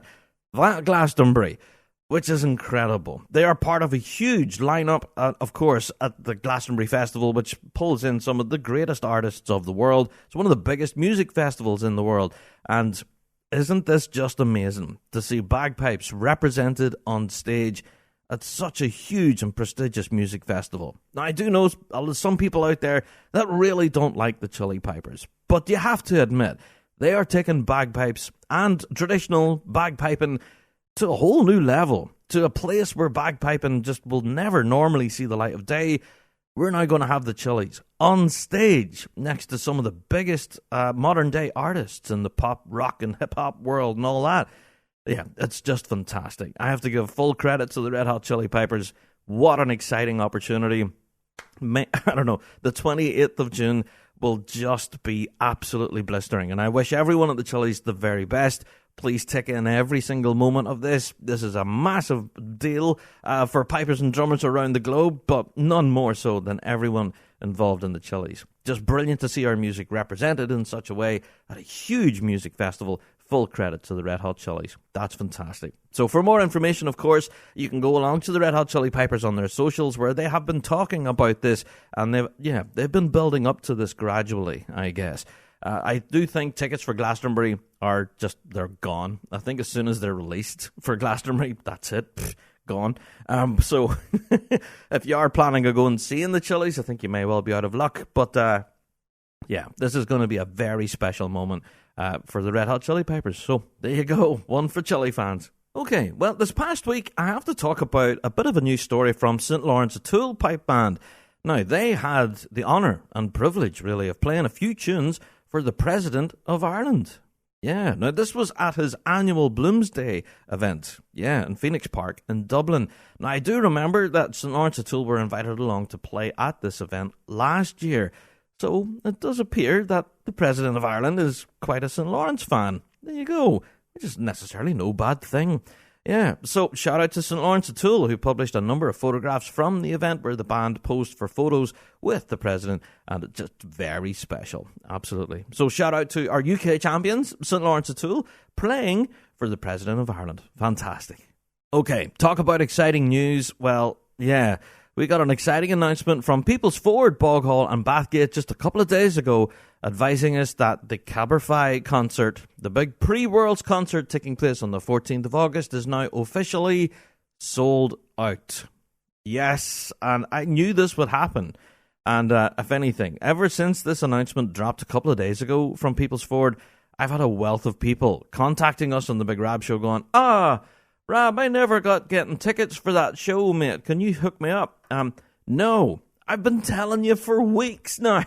that Glastonbury, which is incredible. They are part of a huge lineup, of course, at the Glastonbury Festival, which pulls in some of the greatest artists of the world. It's one of the biggest music festivals in the world. And isn't this just amazing to see bagpipes represented on stage at such a huge and prestigious music festival? Now, I do know some people out there that really don't like the Chili Peppers, but you have to admit, they are taking bagpipes and traditional bagpiping to a whole new level, to a place where bagpiping just will never normally see the light of day. We're now going to have the Chili's on stage next to some of the biggest modern-day artists in the pop, rock, and hip-hop world and all that. Yeah, it's just fantastic. I have to give full credit to the Red Hot Chili Peppers. What an exciting opportunity. I don't know, the 28th of June will just be absolutely blistering, and I wish everyone at the Chili's the very best. Please take in every single moment of this. This is a massive deal for pipers and drummers around the globe, but none more so than everyone involved in the Chili's. Just brilliant to see our music represented in such a way at a huge music festival. Full credit to the Red Hot Chili's. That's fantastic. So for more information, of course, you can go along to the Red Hot Chili Pipers on their socials, where they have been talking about this, and they've been building up to this gradually, I guess. I do think tickets for Glastonbury they're gone. I think as soon as they're released for Glastonbury, that's it. Gone. So if you are planning to go and seeing the Chili's, I think you may well be out of luck. But this is going to be a very special moment for the Red Hot Chili Peppers. So there you go, one for Chili fans. Okay, well, this past week I have to talk about a bit of a new story from St. Lawrence O'Toole Pipe Band. Now, they had the honour and privilege, really, of playing a few tunes for the President of Ireland. Yeah, now this was at his annual Bloomsday event, in Phoenix Park in Dublin. Now, I do remember that St. Lawrence O'Toole were invited along to play at this event last year. So it does appear that the President of Ireland is quite a St. Lawrence fan. There you go. Which is necessarily no bad thing. Yeah, so shout out to St. Lawrence O'Toole, who published a number of photographs from the event where the band posed for photos with the President, and it's just very special. Absolutely. So shout out to our UK champions, St. Lawrence O'Toole, playing for the President of Ireland. Fantastic. Okay, talk about exciting news. Well, yeah, we got an exciting announcement from People's Ford, Boghall and Bathgate just a couple of days ago, advising us that the Caberfy concert, the big pre-Worlds concert taking place on the 14th of August, is now officially sold out. Yes, and I knew this would happen. And if anything, ever since this announcement dropped a couple of days ago from People's Ford, I've had a wealth of people contacting us on the Big Rab Show going, Rab, I never got getting tickets for that show, mate. Can you hook me up? No. I've been telling you for weeks now.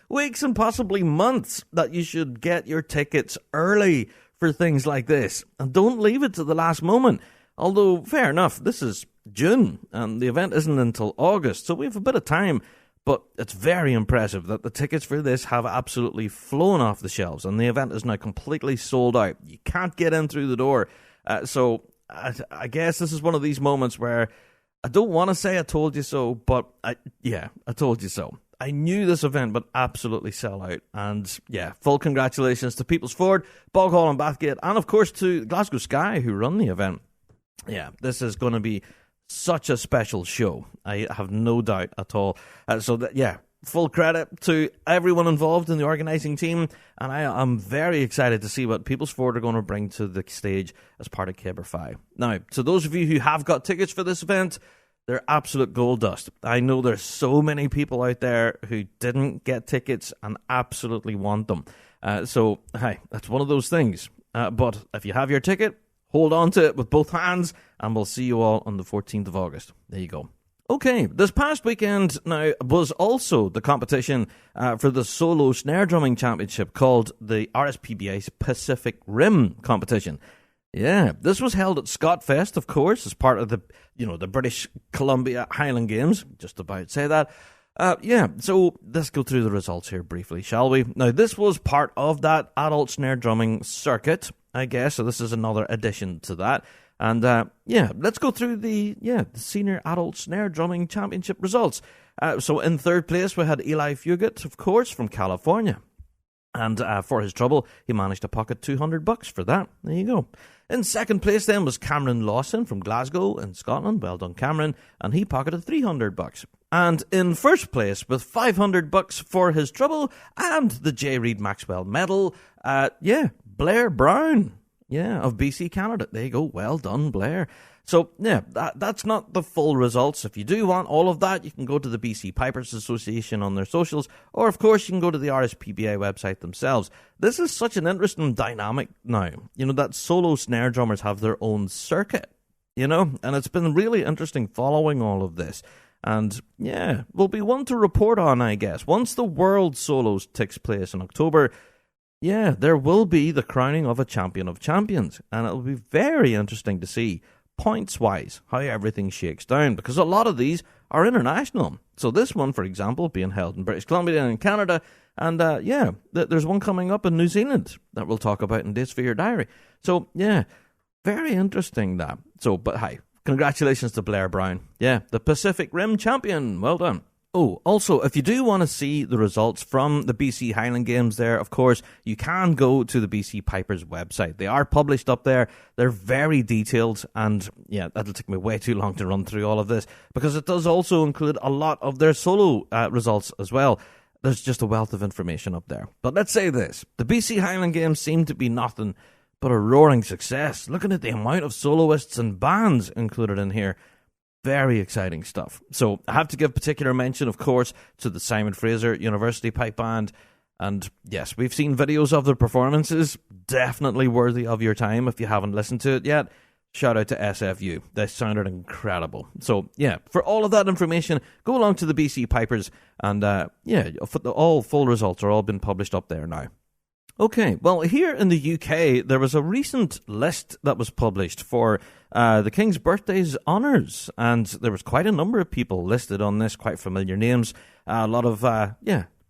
Weeks and possibly months that you should get your tickets early for things like this. And don't leave it to the last moment. Although, fair enough, this is June and the event isn't until August, so we have a bit of time. But it's very impressive that the tickets for this have absolutely flown off the shelves and the event is now completely sold out. You can't get in through the door. So I guess this is one of these moments where I don't want to say I told you so, but I told you so. I knew this event would absolutely sell out. And yeah, full congratulations to People's Ford, Boghall and Bathgate, and of course to Glasgow Sky, who run the event. Yeah, this is going to be such a special show. I have no doubt at all. Full credit to everyone involved in the organising team, and I am very excited to see what People's Ford are going to bring to the stage as part of Caberfy. Now, to those of you who have got tickets for this event, they're absolute gold dust. I know there's so many people out there who didn't get tickets and absolutely want them. That's one of those things. But if you have your ticket, hold on to it with both hands, and we'll see you all on the 14th of August. There you go. Okay, this past weekend now was also the competition for the Solo Snare Drumming Championship called the RSPBA's Pacific Rim Competition. Yeah, this was held at Scotfest, of course, as part of the British Columbia Highland Games. Just about to say that. So let's go through the results here briefly, shall we? Now, this was part of that adult snare drumming circuit, I guess, so this is another addition to that. And let's go through the Senior Adult Snare Drumming Championship results. So in third place, we had Eli Fugit, of course, from California. And for his trouble, he managed to pocket $200 for that. There you go. In second place then was Cameron Lawson from Glasgow in Scotland. Well done, Cameron. And he pocketed $300. And in first place with $500 for his trouble and the J. Reid Maxwell medal, Blair Brown. Yeah, of BC Canada. There you go. Well done, Blair. So, yeah, that's not the full results. If you do want all of that, you can go to the BC Pipers Association on their socials, or, of course, you can go to the RSPBA website themselves. This is such an interesting dynamic now, that solo snare drummers have their own circuit, and it's been really interesting following all of this. And, yeah, will be one to report on, I guess. Once the World Solos takes place in October, yeah, there will be the crowning of a champion of champions, and it'll be very interesting to see, points-wise, how everything shakes down, because a lot of these are international. So this one, for example, being held in British Columbia and in Canada, And there's one coming up in New Zealand that we'll talk about in Dates for Your Diary. So, yeah, very interesting that. So, but hi, congratulations to Blair Brown. Yeah, the Pacific Rim champion. Well done. Oh, also, if you do want to see the results from the BC Highland Games there, of course, you can go to the BC Pipers website. They are published up there. They're very detailed, and yeah, that'll take me way too long to run through all of this, because it does also include a lot of their solo results as well. There's just a wealth of information up there. But let's say this, the BC Highland Games seem to be nothing but a roaring success. Looking at the amount of soloists and bands included in here, very exciting stuff. So I have to give particular mention, of course, to the Simon Fraser University Pipe Band. And yes, we've seen videos of their performances. Definitely worthy of your time if you haven't listened to it yet. Shout out to SFU. They sounded incredible. So yeah, for all of that information, go along to the BC Pipers. And all full results are all been published up there now. Okay, well, here in the UK, there was a recent list that was published for the King's Birthday's honours, and there was quite a number of people listed on this, quite familiar names. A lot of,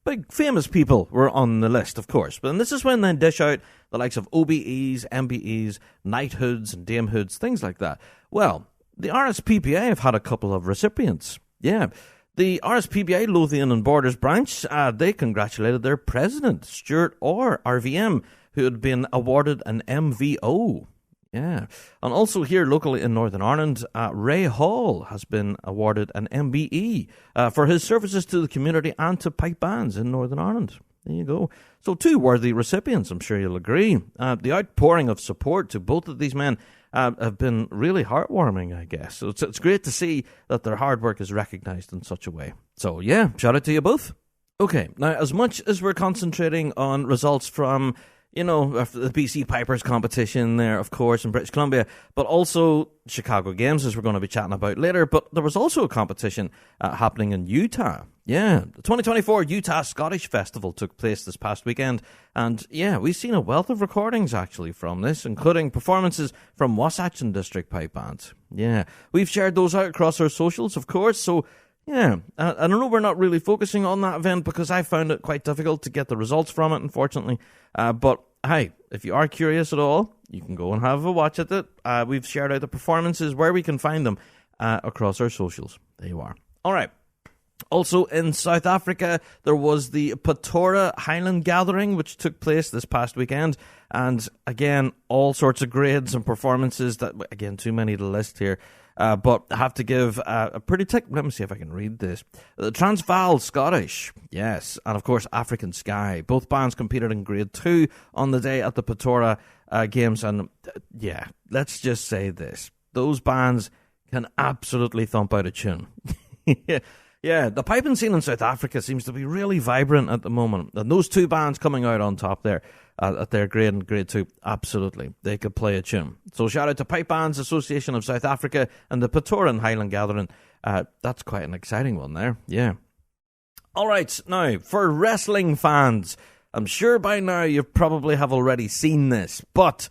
big famous people were on the list, of course. But this is when they dish out the likes of OBEs, MBEs, knighthoods and damehoods, things like that. Well, the RSPBA have had a couple of recipients. Yeah. The RSPBA Lothian and Borders branch, they congratulated their president, Stuart Orr, RVM, who had been awarded an MVO. Yeah. And also here locally in Northern Ireland, Ray Hall has been awarded an MBE for his services to the community and to pipe bands in Northern Ireland. There you go. So 2 worthy recipients, I'm sure you'll agree. The outpouring of support to both of these men have been really heartwarming, I guess. So it's great to see that their hard work is recognised in such a way. So yeah, shout out to you both. Okay, now as much as we're concentrating on results from, the BC Pipers competition there, of course, in British Columbia, but also Chicago Games, as we're going to be chatting about later, but there was also a competition happening in Utah. Yeah, the 2024 Utah Scottish Festival took place this past weekend, and yeah, we've seen a wealth of recordings actually from this, including performances from Wasatch and District Pipe Bands. Yeah, we've shared those out across our socials, of course, so yeah, I know we're not really focusing on that event because I found it quite difficult to get the results from it, unfortunately. But hey, if you are curious at all, you can go and have a watch at it. We've shared out the performances where we can find them across our socials. There you are. All right. Also in South Africa, there was the Pretoria Highland Gathering, which took place this past weekend. And again, all sorts of grades and performances that, again, too many to list here. But I have to give a pretty let me see if I can read this. The Transvaal Scottish, yes, and of course African Sky. Both bands competed in Grade 2 on the day at the Pretoria Games, and yeah, let's just say this. Those bands can absolutely thump out a tune. Yeah, the piping scene in South Africa seems to be really vibrant at the moment, and those 2 bands coming out on top there at their grade and Grade 2, absolutely, they could play a tune. So shout out to Pipe Bands Association of South Africa and the Pretoria Highland Gathering. That's quite an exciting one there, yeah. All right, now, for wrestling fans, I'm sure by now you probably have already seen this, but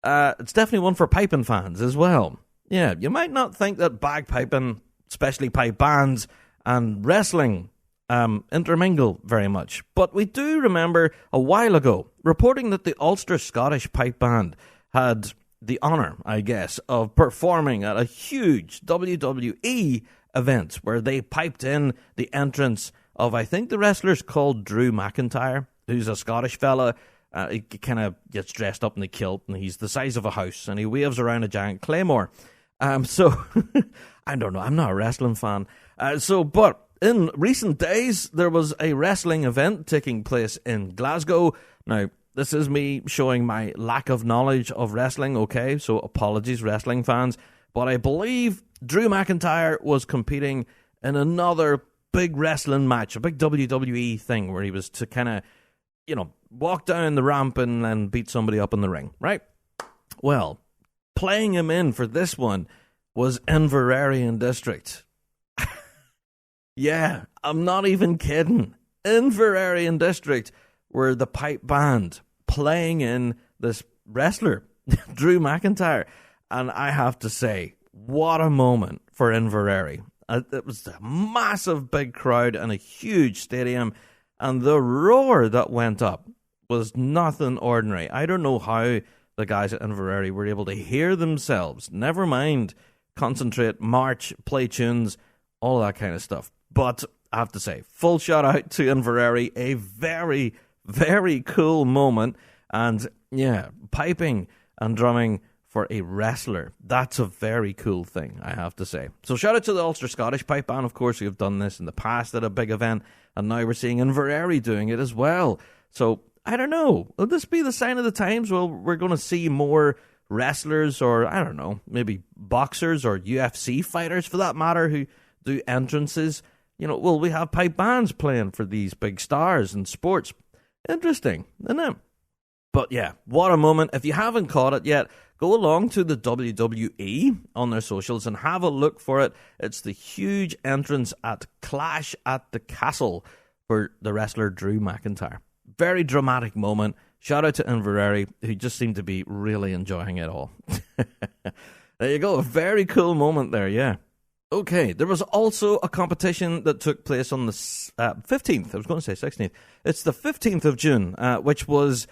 it's definitely one for piping fans as well. Yeah, you might not think that bagpiping, especially pipe bands, and wrestling intermingle very much. But we do remember a while ago reporting that the Ulster Scottish Pipe Band had the honour, I guess, of performing at a huge WWE event where they piped in the entrance of, I think the wrestler's called Drew McIntyre, who's a Scottish fella. He kind of gets dressed up in the kilt, and he's the size of a house, and he waves around a giant claymore. So, I don't know, I'm not a wrestling fan. But in recent days, there was a wrestling event taking place in Glasgow. Now, this is me showing my lack of knowledge of wrestling, okay? So, apologies, wrestling fans. But I believe Drew McIntyre was competing in another big wrestling match, a big WWE thing, where he was to kind of, walk down the ramp and beat somebody up in the ring, right? Well, playing him in for this one was Inverary District. Yeah, I'm not even kidding. Inverary District were the pipe band playing in this wrestler, Drew McIntyre. And I have to say, what a moment for Inverary. It was a massive big crowd and a huge stadium. and the roar that went up was nothing ordinary. I don't know how the guys at Inverary were able to hear themselves, never mind concentrate, march, play tunes, all that kind of stuff. But I have to say, full shout out to Inverary, a very, very cool moment. And yeah, piping and drumming for a wrestler, that's a very cool thing, I have to say. So shout out to the Ulster Scottish Pipe Band, of course, who have done this in the past at a big event, and now we're seeing Inverary doing it as well. So I don't know, will this be the sign of the times? Well, we're going to see more wrestlers, or I don't know, maybe boxers or UFC fighters for that matter, who do entrances. You know, will we have pipe bands playing for these big stars in sports? Interesting, isn't it? But yeah, what a moment. If you haven't caught it yet, go along to the WWE on their socials and have a look for it. It's the huge entrance at Clash at the Castle for the wrestler Drew McIntyre. Very dramatic moment. Shout out to Inverary, who just seemed to be really enjoying it all. There you go, a very cool moment there, yeah. Okay, there was also a competition that took place on the 15th. I was going to say 16th. It's the 15th of June, which was,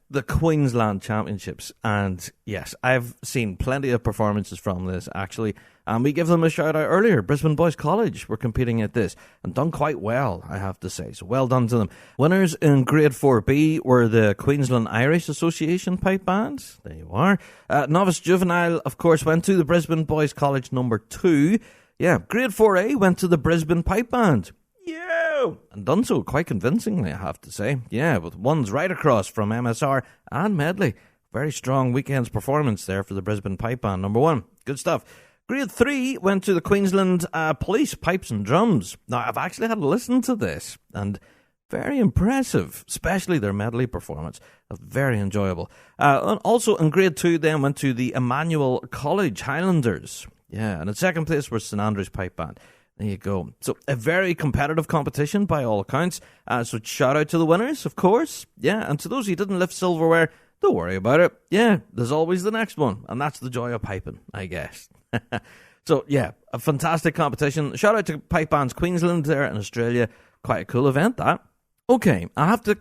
the Queensland Championships. And yes, I've seen plenty of performances from this, actually. And we give them a shout out earlier. Brisbane Boys College were competing at this and done quite well, I have to say. So well done to them. Winners in Grade 4B were the Queensland Irish Association Pipe Bands. There you are. Novice Juvenile, of course, went to the Brisbane Boys College number 2. Yeah, Grade 4A went to the Brisbane Pipe Band. Yeah! And done so quite convincingly, I have to say. Yeah, with ones right across from MSR and Medley. Very strong weekend's performance there for the Brisbane Pipe Band number 1. Good stuff. Grade 3 went to the Queensland Police Pipes and Drums. Now, I've actually had to listen to this, and very impressive, especially their medley performance. Very enjoyable. And also in Grade 2 then went to the Emmanuel College Highlanders. Yeah, and in second place was St Andrews Pipe Band. There you go. So a very competitive competition by all accounts. So shout out to the winners, of course. Yeah, and to those who didn't lift silverware, don't worry about it. Yeah, there's always the next one, and that's the joy of piping, I guess. So, yeah, a fantastic competition. Shout out to Pipe Bands Queensland there in Australia. Quite a cool event, that. Okay, I have to,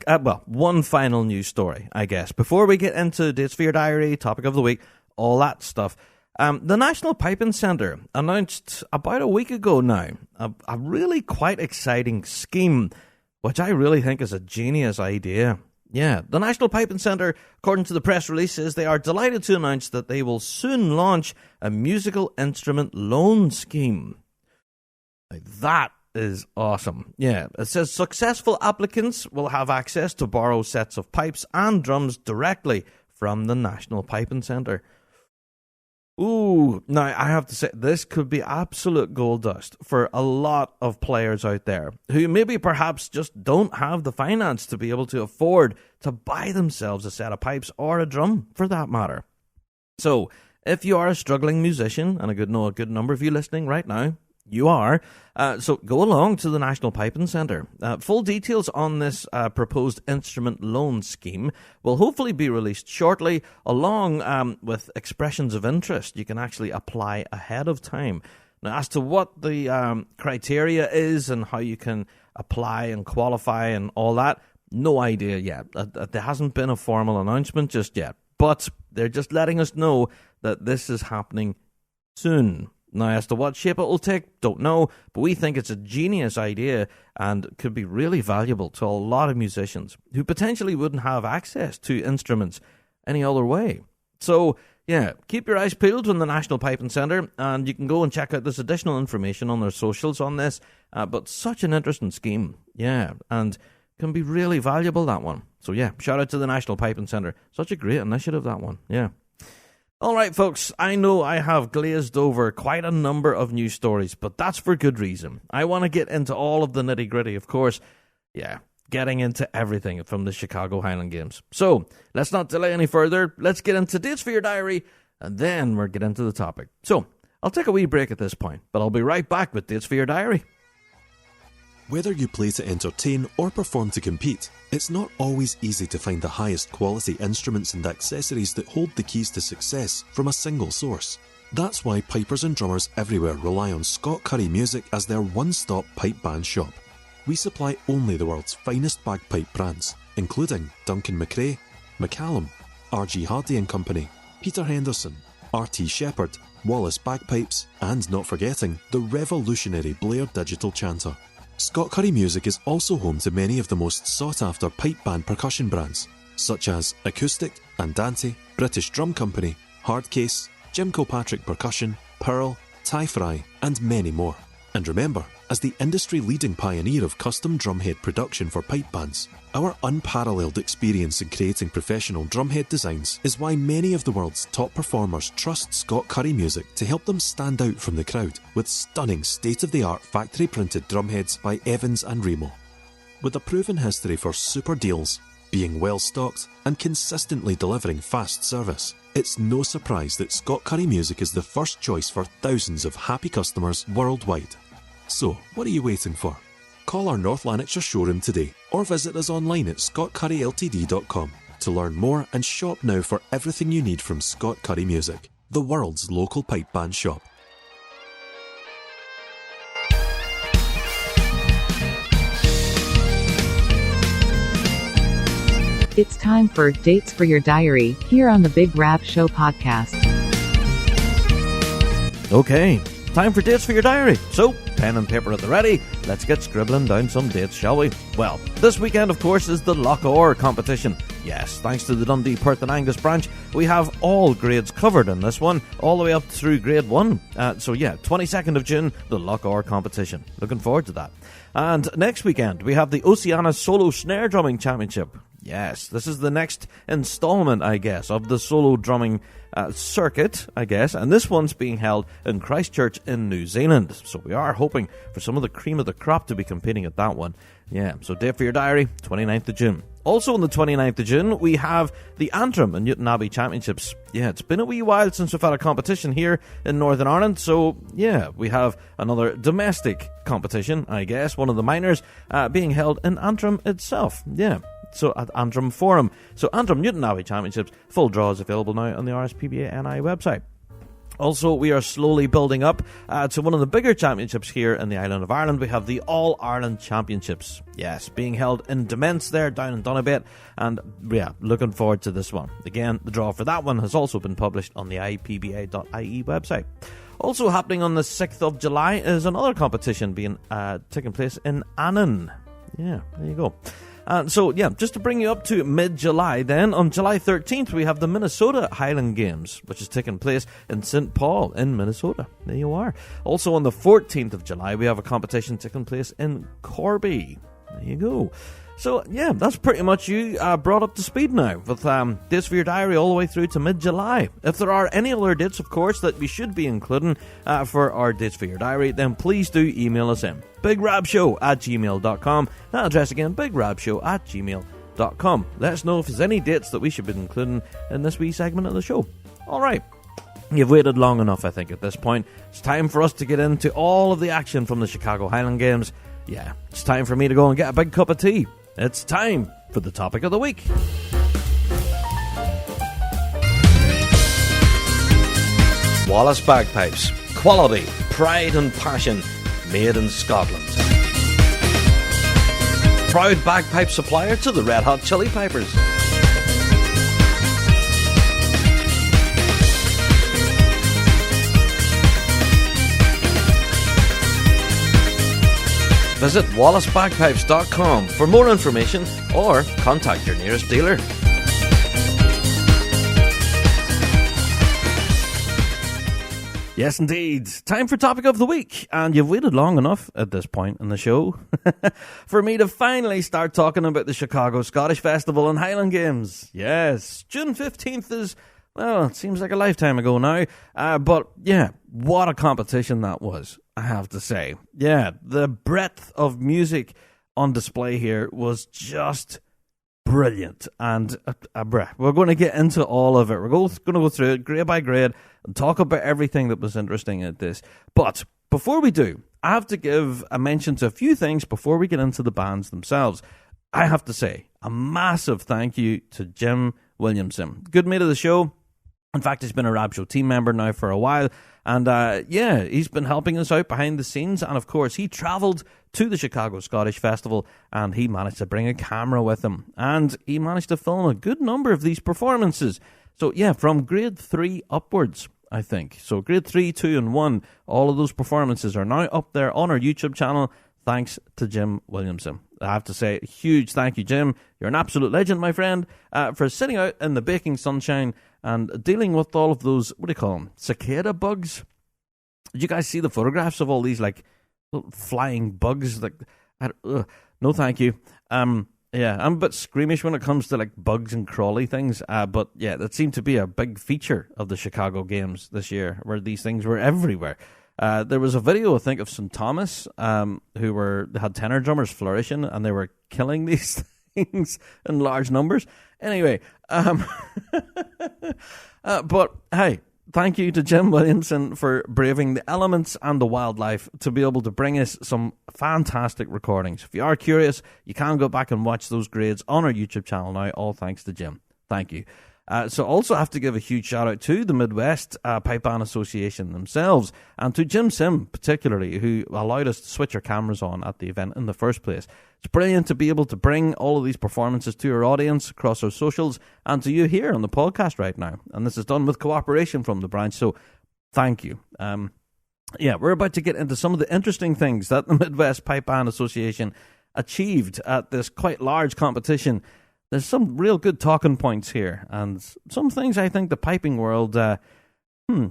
one final news story, I guess. Before we get into Dates for Your Diary, Topic of the Week, all that stuff. The National Piping Centre announced about a week ago now a really quite exciting scheme, which I really think is a genius idea. Yeah, the National Piping Centre, according to the press release, says they are delighted to announce that they will soon launch a musical instrument loan scheme. That is awesome. Yeah, it says successful applicants will have access to borrow sets of pipes and drums directly from the National Piping Centre. Ooh, now I have to say, this could be absolute gold dust for a lot of players out there who maybe perhaps just don't have the finance to be able to afford to buy themselves a set of pipes or a drum for that matter. So, if you are a struggling musician, and I know a good number of you listening right now, you are, so go along to the National Piping Centre. Full details on this proposed instrument loan scheme will hopefully be released shortly, along with expressions of interest. You can actually apply ahead of time. Now, as to what the criteria is and how you can apply and qualify and all that, no idea yet. There hasn't been a formal announcement just yet, but they're just letting us know that this is happening soon. Now, as to what shape it will take, don't know, but we think it's a genius idea and could be really valuable to a lot of musicians who potentially wouldn't have access to instruments any other way. So, yeah, keep your eyes peeled on the National Piping Centre, and you can go and check out this additional information on their socials on this, but such an interesting scheme, yeah, and can be really valuable, that one. So, yeah, shout out to the National Piping Centre. Such a great initiative, that one, yeah. All right, folks, I know I have glazed over quite a number of news stories, but that's for good reason. I want to get into all of the nitty-gritty, of course. Yeah, getting into everything from the Chicago Highland Games. So, let's not delay any further. Let's get into Dates for Your Diary, and then we'll get into the topic. So, I'll take a wee break at this point, but I'll be right back with Dates for Your Diary. Whether you play to entertain or perform to compete, it's not always easy to find the highest quality instruments and accessories that hold the keys to success from a single source. That's why pipers and drummers everywhere rely on Scott Curry Music as their one-stop pipe band shop. we supply only the world's finest bagpipe brands, including Duncan McRae, McCallum, R.G. Hardy and Company, Peter Henderson, R.T. Shepherd, Wallace Bagpipes, and not forgetting the revolutionary Blair Digital Chanter. Scott Curry Music is also home to many of the most sought-after pipe band percussion brands, such as Acoustic, Andante, British Drum Company, Hardcase, Jim Kilpatrick Percussion, Pearl, Tie Fry, and many more. And remember, as the industry-leading pioneer of custom drumhead production for pipe bands, our unparalleled experience in creating professional drumhead designs is why many of the world's top performers trust Scott Curry Music to help them stand out from the crowd with stunning state-of-the-art factory-printed drumheads by Evans and Remo. With a proven history for super deals, being well-stocked, and consistently delivering fast service, it's no surprise that Scott Curry Music is the first choice for thousands of happy customers worldwide. So, what are you waiting for? Call our North Lanarkshire showroom today or visit us online at scottcurryltd.com to learn more and shop now for everything you need from Scott Curry Music, the world's local pipe band shop. It's time for Dates for Your Diary here on the Big Rab Show Podcast. Okay, time for dates for your diary. So, pen and paper at the ready. Let's get scribbling down some dates, shall we? Well, this weekend, of course, is the Loch Orr competition. Yes, thanks to the Dundee, Perth and Angus branch, we have all grades covered in this one, all the way up through grade 1. So yeah, 22nd of June, the Loch Orr competition. Looking forward to that. And next weekend, we have the Oceania Solo Snare Drumming Championship. Yes, this is the next installment, I guess, of the solo drumming circuit, I guess, and this one's being held in Christchurch in New Zealand. So we are hoping for some of the cream of the crop to be competing at that one. Yeah, so date for your diary, 29th of June. Also on the 29th of June, we have the Antrim and Newton Abbey Championships. Yeah, it's been a wee while since we've had a competition here in Northern Ireland, so yeah, we have another domestic competition, I guess, one of the minors, being held in Antrim itself. Yeah. So at Antrim Forum. So Antrim Newton Abbey Championships, full draw is available now on the RSPBA NI website. Also, we are slowly building up to one of the bigger championships here in the island of Ireland. We have the All-Ireland Championships. Yes, being held in Dements there, down in Donabate. And yeah, looking forward to this one. Again, the draw for that one has also been published on the IPBA.ie website. Also happening on the 6th of July is another competition being taking place in Annan. Yeah, there you go. So, yeah, just to bring you up to mid-July then, on July 13th, we have the Minnesota Highland Games, which is taking place in St. Paul in Minnesota. There you are. Also, on the 14th of July, we have a competition taking place in Corby. There you go. So, yeah, that's pretty much you brought up to speed now with dates for your diary all the way through to mid-July. If there are any other dates, of course, that we should be including for our dates for your diary, then please do email us in. bigrabshow@gmail.com. That address again, bigrabshow@gmail.com. Let us know if there's any dates that we should be including in this wee segment of the show. Alright. You've waited long enough, I think, at this point. It's time for us to get into all of the action from the Chicago Highland Games. Yeah, it's time for me to go and get a big cup of tea. It's time for the topic of the week. Wallace Bagpipes. Quality, pride and passion. Made in Scotland. Proud bagpipe supplier to the Red Hot Chili Pipers. Visit wallacebagpipes.com for more information or contact your nearest dealer. Yes, indeed. Time for topic of the week. And you've waited long enough at this point in the show for me to finally start talking about the Chicago Scottish Festival and Highland Games. Yes, June 15th is, well, it seems like a lifetime ago now. But yeah, what a competition that was, I have to say. Yeah, the breadth of music on display here was just brilliant. And we're going to get into all of it. We're going to go through it grade by grade and talk about everything that was interesting at this. But before we do, I have to give a mention to a few things before we get into the bands themselves. I have to say a massive thank you to Jim Williamson, good mate of the show. In fact, he's been a Rab Show team member now for a while. And he's been helping us out behind the scenes. And of course, he travelled to the Chicago Scottish Festival and he managed to bring a camera with him. And he managed to film a good number of these performances. So yeah, from grade 3 upwards, I think. So grade 3, 2 and 1, all of those performances are now up there on our YouTube channel, thanks to Jim Williamson. I have to say a huge thank you, Jim. You're an absolute legend, my friend, for sitting out in the baking sunshine and dealing with all of those, what do you call them, cicada bugs? Did you guys see the photographs of all these, like, little flying bugs? Like, no thank you. Yeah, I'm a bit squeamish when it comes to, like, bugs and crawly things. But, yeah, that seemed to be a big feature of the Chicago Games this year, where these things were everywhere. There was a video, I think, of St. Thomas, who had tenor drummers flourishing, and they were killing these things in large numbers. Anyway, but hey, thank you to Jim Williamson for braving the elements and the wildlife to be able to bring us some fantastic recordings. If you are curious, you can go back and watch those grades on our YouTube channel now, all thanks to Jim. Thank you. So also have to give a huge shout out to the Midwest Pipe Band Association themselves, and to Jim Sim particularly, who allowed us to switch our cameras on at the event in the first place. It's brilliant to be able to bring all of these performances to our audience across our socials and to you here on the podcast right now. And this is done with cooperation from the branch, so thank you. We're about to get into some of the interesting things that the Midwest Pipe Band Association achieved at this quite large competition. There's some real good talking points here, and some things I think the piping world, we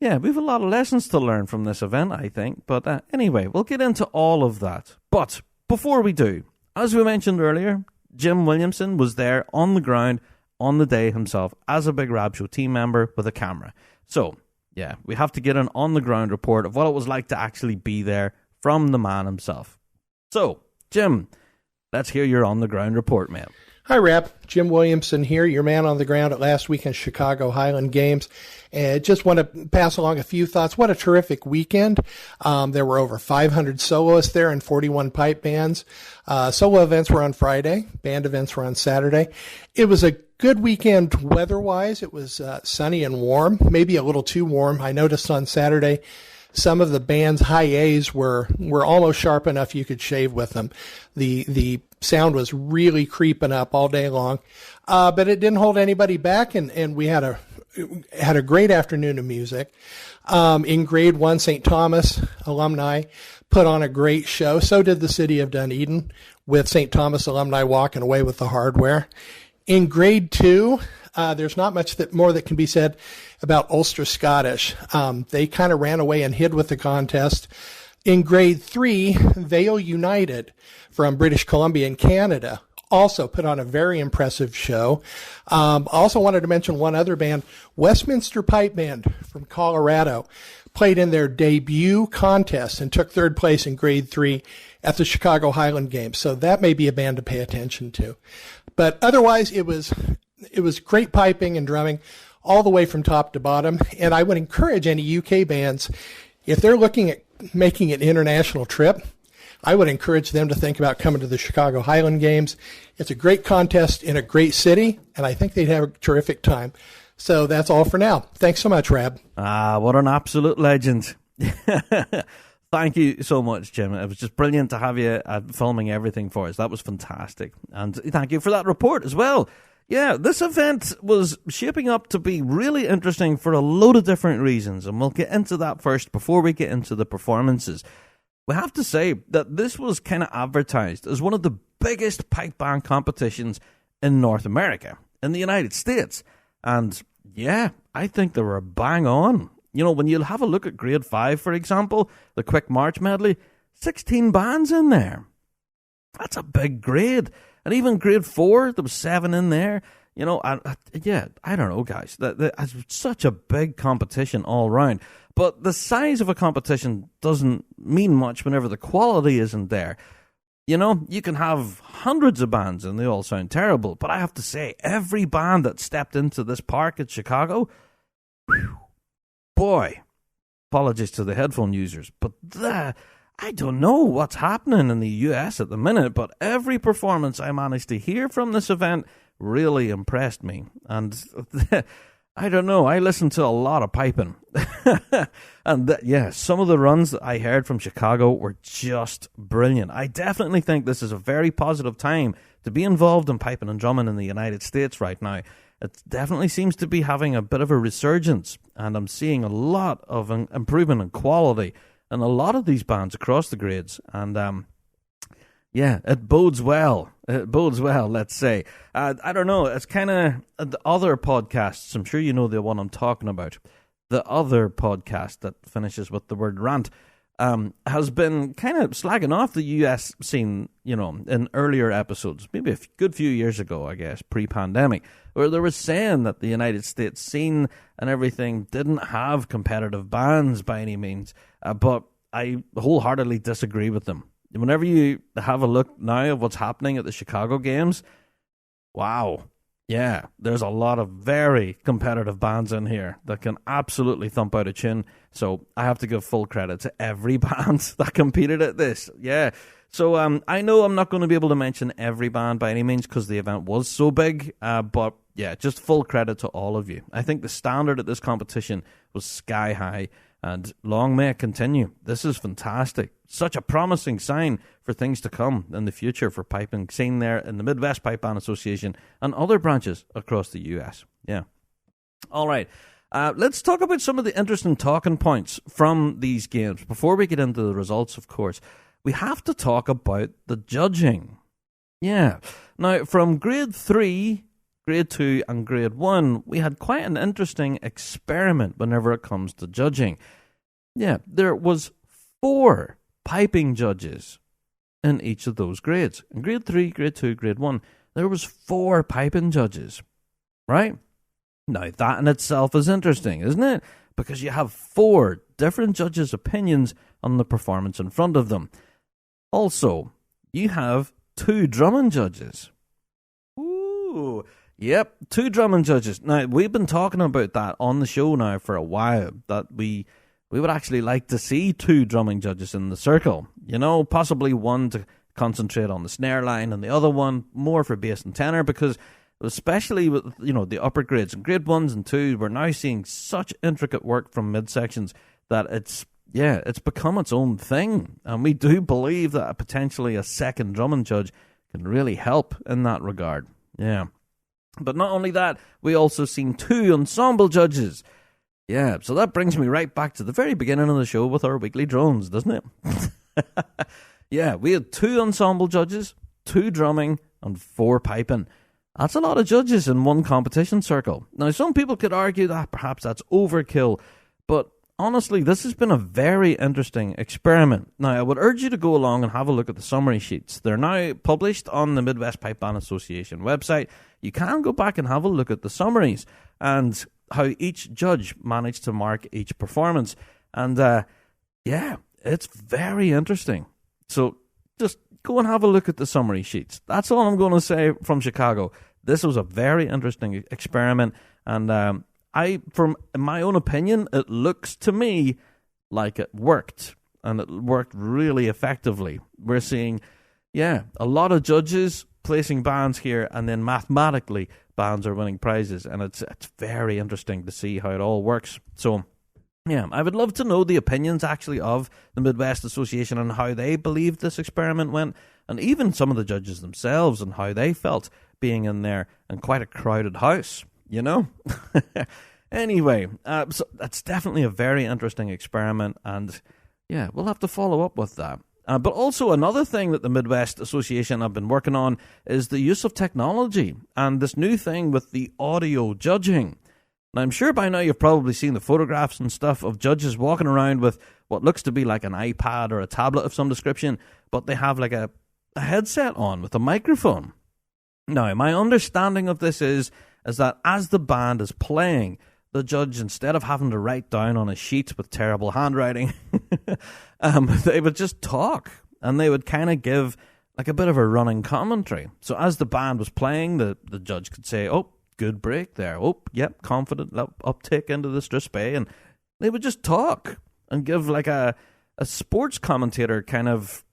have a lot of lessons to learn from this event, I think. But anyway, we'll get into all of that. But before we do, as we mentioned earlier, Jim Williamson was there on the ground on the day himself as a Big Rab Show team member with a camera. So, yeah, we have to get an on-the-ground report of what it was like to actually be there from the man himself. So, Jim, let's hear your on-the-ground report, man. Hi, Rab. Jim Williamson here, your man on the ground at last weekend's Chicago Highland Games. And just want to pass along a few thoughts. What a terrific weekend. There were over 500 soloists there and 41 pipe bands. Solo events were on Friday. Band events were on Saturday. It was a good weekend weather-wise. It was sunny and warm, maybe a little too warm. I noticed on Saturday some of the band's high A's were almost sharp enough you could shave with them. The sound was really creeping up all day long, but it didn't hold anybody back, and we had a great afternoon of music. In grade 1, St. Thomas alumni put on a great show. So did the city of Dunedin, with St. Thomas alumni walking away with the hardware. In grade 2, there's not much more that can be said about Ulster Scottish. They kind of ran away and hid with the contest. In grade 3, Vale United from British Columbia in Canada also put on a very impressive show. Also wanted to mention one other band, Westminster Pipe Band from Colorado, played in their debut contest and took third place in grade 3 at the Chicago Highland Games. So that may be a band to pay attention to. But otherwise, it was great piping and drumming all the way from top to bottom. And I would encourage any UK bands, if they're looking at making an international trip, I would encourage them to think about coming to the Chicago Highland Games. It's a great contest in a great city, and I think they'd have a terrific time. So that's all for now. Thanks so much, Rab. What an absolute legend. Thank you so much, Jim. It was just brilliant to have you filming everything for us. That was fantastic. And thank you for that report as well. Yeah, this event was shaping up to be really interesting for a load of different reasons, and we'll get into that first before we get into the performances. We have to say that this was kind of advertised as one of the biggest pipe band competitions in North America, in the United States. And yeah, I think they were bang on. You know, when you have a look at grade 5, for example, the Quick March medley, 16 bands in there. That's a big grade. And even grade 4, there was 7 in there. You know, I don't know, guys. It's such a big competition all round. But the size of a competition doesn't mean much whenever the quality isn't there. You know, you can have hundreds of bands and they all sound terrible. But I have to say, every band that stepped into this park at Chicago, boy, apologies to the headphone users, but I don't know what's happening in the US at the minute, but every performance I managed to hear from this event really impressed me. And I don't know. I listened to a lot of piping. And some of the runs that I heard from Chicago were just brilliant. I definitely think this is a very positive time to be involved in piping and drumming in the United States right now. It definitely seems to be having a bit of a resurgence, and I'm seeing a lot of improvement in quality in a lot of these bands across the grades. And it bodes well. It bodes well, let's say. I don't know. It's kind of the other podcasts. I'm sure you know the one I'm talking about. The other podcast that finishes with the word rant has been kind of slagging off the US scene, in earlier episodes, maybe a good few years ago, I guess, pre-pandemic, where they were saying that the United States scene and everything didn't have competitive bands by any means. But I wholeheartedly disagree with them. Whenever you have a look now of what's happening at the Chicago Games, wow. Yeah, there's a lot of very competitive bands in here that can absolutely thump out a tune. So I have to give full credit to every band that competed at this. Yeah. So I know I'm not going to be able to mention every band by any means because the event was so big. But yeah, just full credit to all of you. I think the standard at this competition was sky high. And long may it continue. This is fantastic. Such a promising sign for things to come in the future for piping scene there in the Midwest Pipe Band Association and other branches across the U.S. Yeah. All right. Let's talk about some of the interesting talking points from these games. Before we get into the results, of course, we have to talk about the judging. Yeah. Now, from Grade 3... Grade 2 and Grade 1, we had quite an interesting experiment whenever it comes to judging. Yeah, there was 4 piping judges in each of those grades. In Grade 3, Grade 2, Grade 1, there was 4 piping judges, right? Now, that in itself is interesting, isn't it? Because you have 4 different judges' opinions on the performance in front of them. Also, you have 2 drumming judges. Ooh. Yep, 2 drumming judges. Now, we've been talking about that on the show now for a while, that we would actually like to see 2 drumming judges in the circle. Possibly one to concentrate on the snare line and the other one more for bass and tenor, because especially with, the upper grades, in grade 1s and 2s, we're now seeing such intricate work from midsections that it's become its own thing. And we do believe that potentially a second drumming judge can really help in that regard. Yeah. But not only that, we also seen 2 ensemble judges. Yeah, so that brings me right back to the very beginning of the show with our weekly drones, doesn't it? Yeah, we had 2 ensemble judges, 2 drumming, and 4 piping. That's a lot of judges in one competition circle. Now, some people could argue that perhaps that's overkill, but honestly, this has been a very interesting experiment. Now, I would urge you to go along and have a look at the summary sheets. They're now published on the Midwest Pipe Band Association website. You can go back and have a look at the summaries and how each judge managed to mark each performance. And it's very interesting. So just go and have a look at the summary sheets. That's all I'm going to say from Chicago. This was a very interesting experiment, and from my own opinion, it looks to me like it worked, and it worked really effectively. We're seeing, a lot of judges placing bands here, and then mathematically bands are winning prizes, and it's very interesting to see how it all works. So, yeah, I would love to know the opinions actually of the Midwest Association and how they believed this experiment went, and even some of the judges themselves and how they felt being in there in quite a crowded house, Anyway, so that's definitely a very interesting experiment, and we'll have to follow up with that. But also another thing that the Midwest Association have been working on is the use of technology and this new thing with the audio judging. Now, I'm sure by now you've probably seen the photographs and stuff of judges walking around with what looks to be like an iPad or a tablet of some description, but they have like a headset on with a microphone. Now, my understanding of this is that as the band is playing, the judge, instead of having to write down on a sheet with terrible handwriting, they would just talk, and they would kind of give like a bit of a running commentary. So as the band was playing, the judge could say, "Oh, good break there. Oh, yep, confident uptick into the Stris Bay," and they would just talk and give like a sports commentator kind of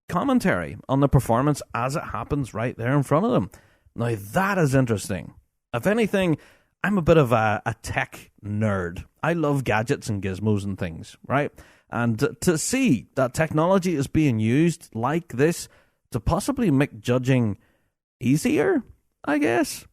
commentary on the performance as it happens right there in front of them. Now, that is interesting. If anything, I'm a bit of a tech nerd. I love gadgets and gizmos and things, right? And to see that technology is being used like this to possibly make judging easier, I guess,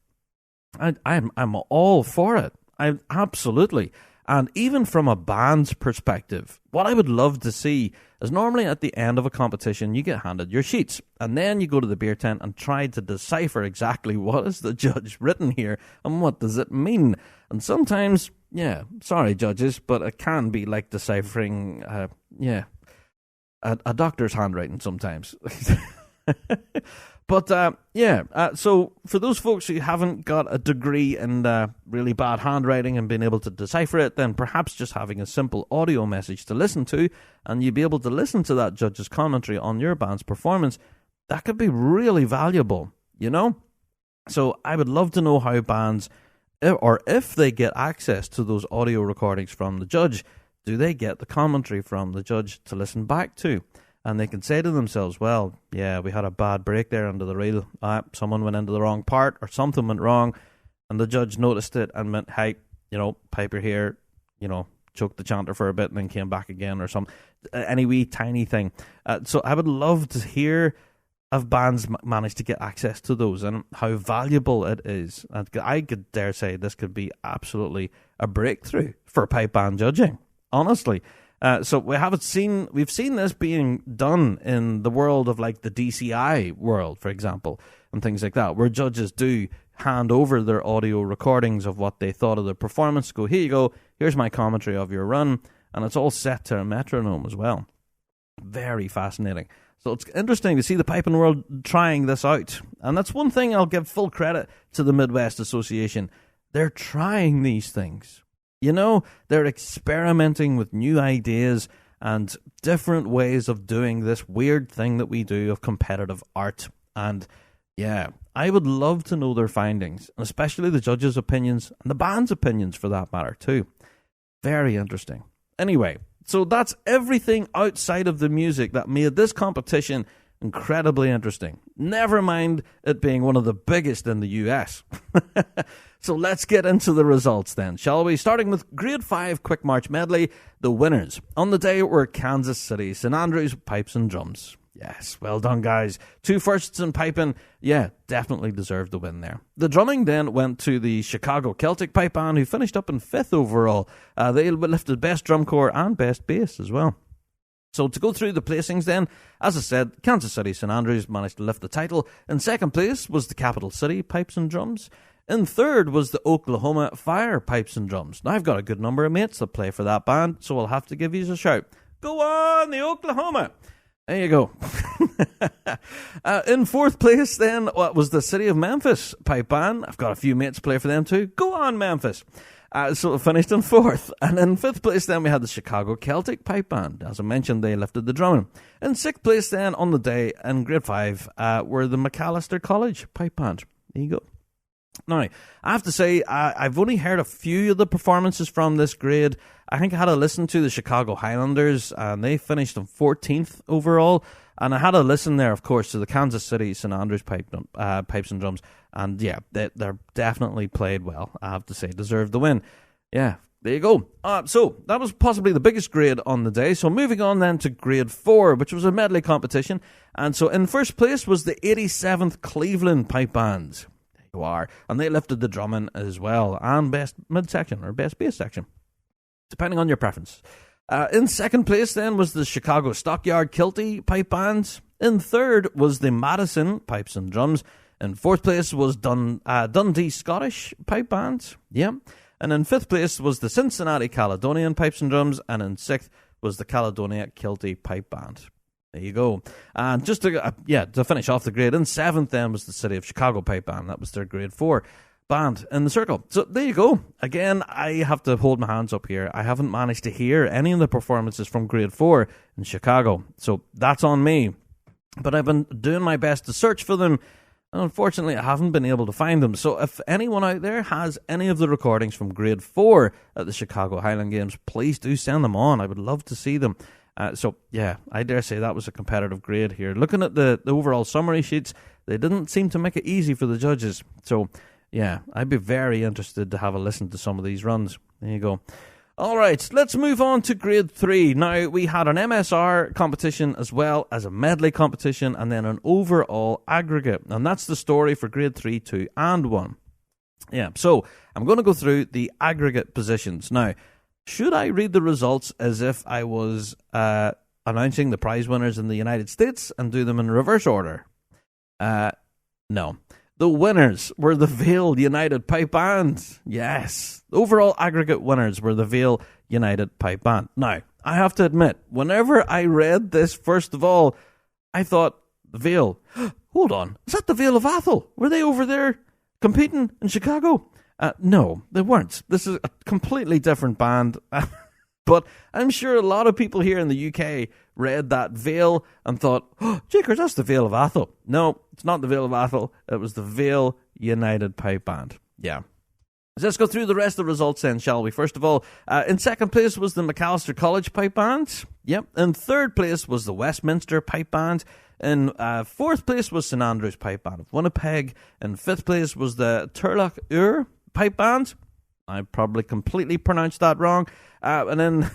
I'm all for it. I absolutely. And even from a band's perspective, what I would love to see is normally at the end of a competition, you get handed your sheets, and then you go to the beer tent and try to decipher exactly what is the judge written here and what does it mean. And sometimes, yeah, sorry judges, but it can be like deciphering, a doctor's handwriting sometimes. But, so for those folks who haven't got a degree in really bad handwriting and been able to decipher it, then perhaps just having a simple audio message to listen to, and you'd be able to listen to that judge's commentary on your band's performance, that could be really valuable, you know? So I would love to know how bands, or if they get access to those audio recordings from the judge, do they get the commentary from the judge to listen back to? And they can say to themselves, well, yeah, we had a bad break there under the reel. Someone went into the wrong part or something went wrong. And the judge noticed it and went, hey, Piper here, choked the chanter for a bit and then came back again or some any wee tiny thing. So I would love to hear if bands manage to get access to those and how valuable it is. And I could dare say this could be absolutely a breakthrough for pipe band judging, honestly. So we've seen this being done in the world of like the DCI world, for example, and things like that, where judges do hand over their audio recordings of what they thought of the performance, go, here you go, here's my commentary of your run, and it's all set to a metronome as well. Very fascinating. So it's interesting to see the piping world trying this out. And that's one thing I'll give full credit to the Midwest Association. They're trying these things. They're experimenting with new ideas and different ways of doing this weird thing that we do of competitive art. And yeah, I would love to know their findings, especially the judges' opinions and the band's opinions for that matter too. Very interesting. Anyway, so that's everything outside of the music that made this competition incredibly interesting. Never mind it being one of the biggest in the US. So let's get into the results then, shall we? Starting with Grade 5 Quick March Medley, the winners on the day were Kansas City, St. Andrews, Pipes and Drums. Yes, well done, guys. 2 firsts in piping. Yeah, definitely deserved the win there. The drumming then went to the Chicago Celtic Pipe Band, who finished up in 5th overall. They lifted Best Drum Corps and Best Bass as well. So to go through the placings then, as I said, Kansas City, St. Andrews managed to lift the title. In 2nd place was the Capital City Pipes and Drums. In 3rd was the Oklahoma Fire Pipes and Drums. Now I've got a good number of mates that play for that band, so I'll have to give you a shout. Go on, the Oklahoma! There you go. In 4th place then was the City of Memphis Pipe Band. I've got a few mates play for them too. Go on, Memphis! So it finished in 4th. And in 5th place then we had the Chicago Celtic Pipe Band. As I mentioned, they lifted the drumming. In 6th place then on the day in Grade 5 were the McAllister College Pipe Band. There you go. Now, I have to say, I've only heard a few of the performances from this grade. I think I had a listen to the Chicago Highlanders, and they finished in 14th overall. And I had a listen there, of course, to the Kansas City St. Andrews Pipes and Drums. And yeah, they're definitely played well, I have to say. Deserved the win. Yeah, there you go. So that was possibly the biggest grade on the day. So moving on then to Grade 4, which was a medley competition. And so in 1st place was the 87th Cleveland Pipe Band. You are, and they lifted the drumming as well, and best mid-section or best bass section, depending on your preference. In 2nd place then was the Chicago Stockyard Kilty Pipe Band. In 3rd was the Madison Pipes and Drums. In 4th place was Dundee Scottish Pipe Band. Yeah. And in 5th place was the Cincinnati Caledonian Pipes and Drums, and in 6th was the Caledonia Kilty Pipe Band. There you go. And just to finish off the grade, in 7th then was the City of Chicago Pipe Band. That was their Grade 4 band in the circle. So there you go. Again, I have to hold my hands up here. I haven't managed to hear any of the performances from Grade 4 in Chicago. So that's on me. But I've been doing my best to search for them. And unfortunately, I haven't been able to find them. So if anyone out there has any of the recordings from Grade 4 at the Chicago Highland Games, please do send them on. I would love to see them. So, yeah, I dare say that was a competitive grade here. Looking at the overall summary sheets, they didn't seem to make it easy for the judges. So, Yeah, I'd be very interested to have a listen to some of these runs. There you go. All right, let's move on to Grade 3. Now, we had an MSR competition as well as a medley competition and then an overall aggregate. And that's the story for Grade 3, 2, and 1. Yeah, so I'm going to go through the aggregate positions. Now, should I read the results as if I was announcing the prize winners in the United States and do them in reverse order? No. The winners were the Vail United Pipe Band. Yes. The overall aggregate winners were the Vail United Pipe Band. Now, I have to admit, whenever I read this, first of all, I thought, the Vail, hold on, is that the Vail of Athol? Were they over there competing in Chicago? No, they weren't. This is a completely different band. But I'm sure a lot of people here in the UK read that Vail and thought, oh, Jakers, that's the Vail of Athol. No, it's not the Vail of Athol. It was the Vail United Pipe Band. Yeah. Let's go through the rest of the results then, shall we? First of all, in second place was the Macalester College Pipe Band. Yep. In third place was the Westminster Pipe Band. In fourth place was St Andrews Pipe Band of Winnipeg. In fifth place was the Turlough Ur Pipe Band. I probably completely pronounced that wrong. And then,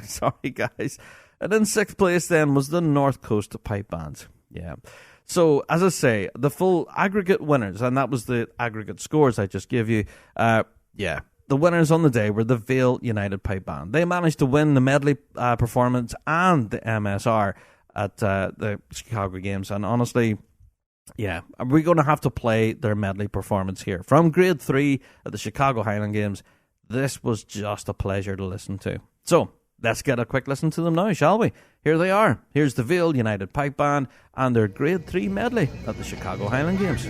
sorry guys. And in sixth place then was the North Coast Pipe Band. Yeah. So, as I say, the full aggregate winners, and that was the aggregate scores I just gave you. The winners on the day were the Vail United Pipe Band. They managed to win the medley performance and the MSR at the Chicago Games. And honestly, yeah, we're going to have to play their medley performance here. From Grade 3 at the Chicago Highland Games, this was just a pleasure to listen to. So, let's get a quick listen to them now, shall we? Here they are. Here's the Vail United Pipe Band and their Grade 3 medley at the Chicago Highland Games.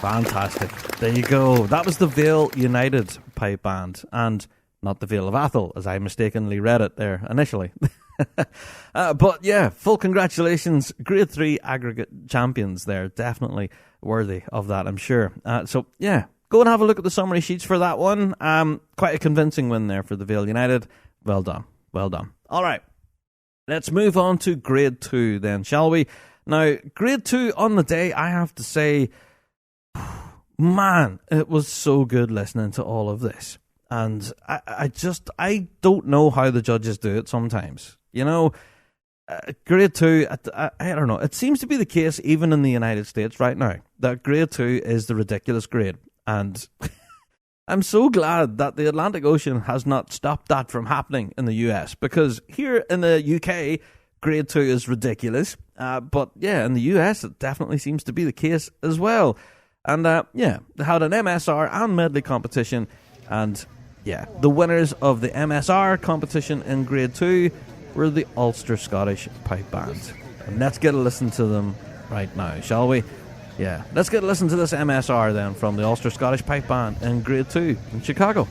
Fantastic. There you go. That was the Vale United pipe band, and not the Vale of Athol, as I mistakenly read it there initially. But yeah, full congratulations. Grade 3 aggregate champions there. Definitely worthy of that, I'm sure. So yeah, go and have a look at the summary sheets for that one. Quite a convincing win there for the Vale United. Well done. Well done. All right. Let's move on to Grade 2 then, shall we? Now, Grade 2 on the day, I have to say, man, it was so good listening to all of this. And I don't know how the judges do it sometimes. You know, Grade 2, I don't know. It seems to be the case even in the United States right now, that Grade 2 is the ridiculous grade. And I'm so glad that the Atlantic Ocean has not stopped that from happening in the US, because here in the UK, Grade 2 is ridiculous. But yeah, in the US, it definitely seems to be the case as well. And yeah, they had an MSR and medley competition. And yeah, the winners of the MSR competition in Grade 2 were the Ulster Scottish Pipe Band. And let's get a listen to them right now, shall we? Yeah, let's get a listen to this MSR then from the Ulster Scottish Pipe Band in Grade 2 in Chicago.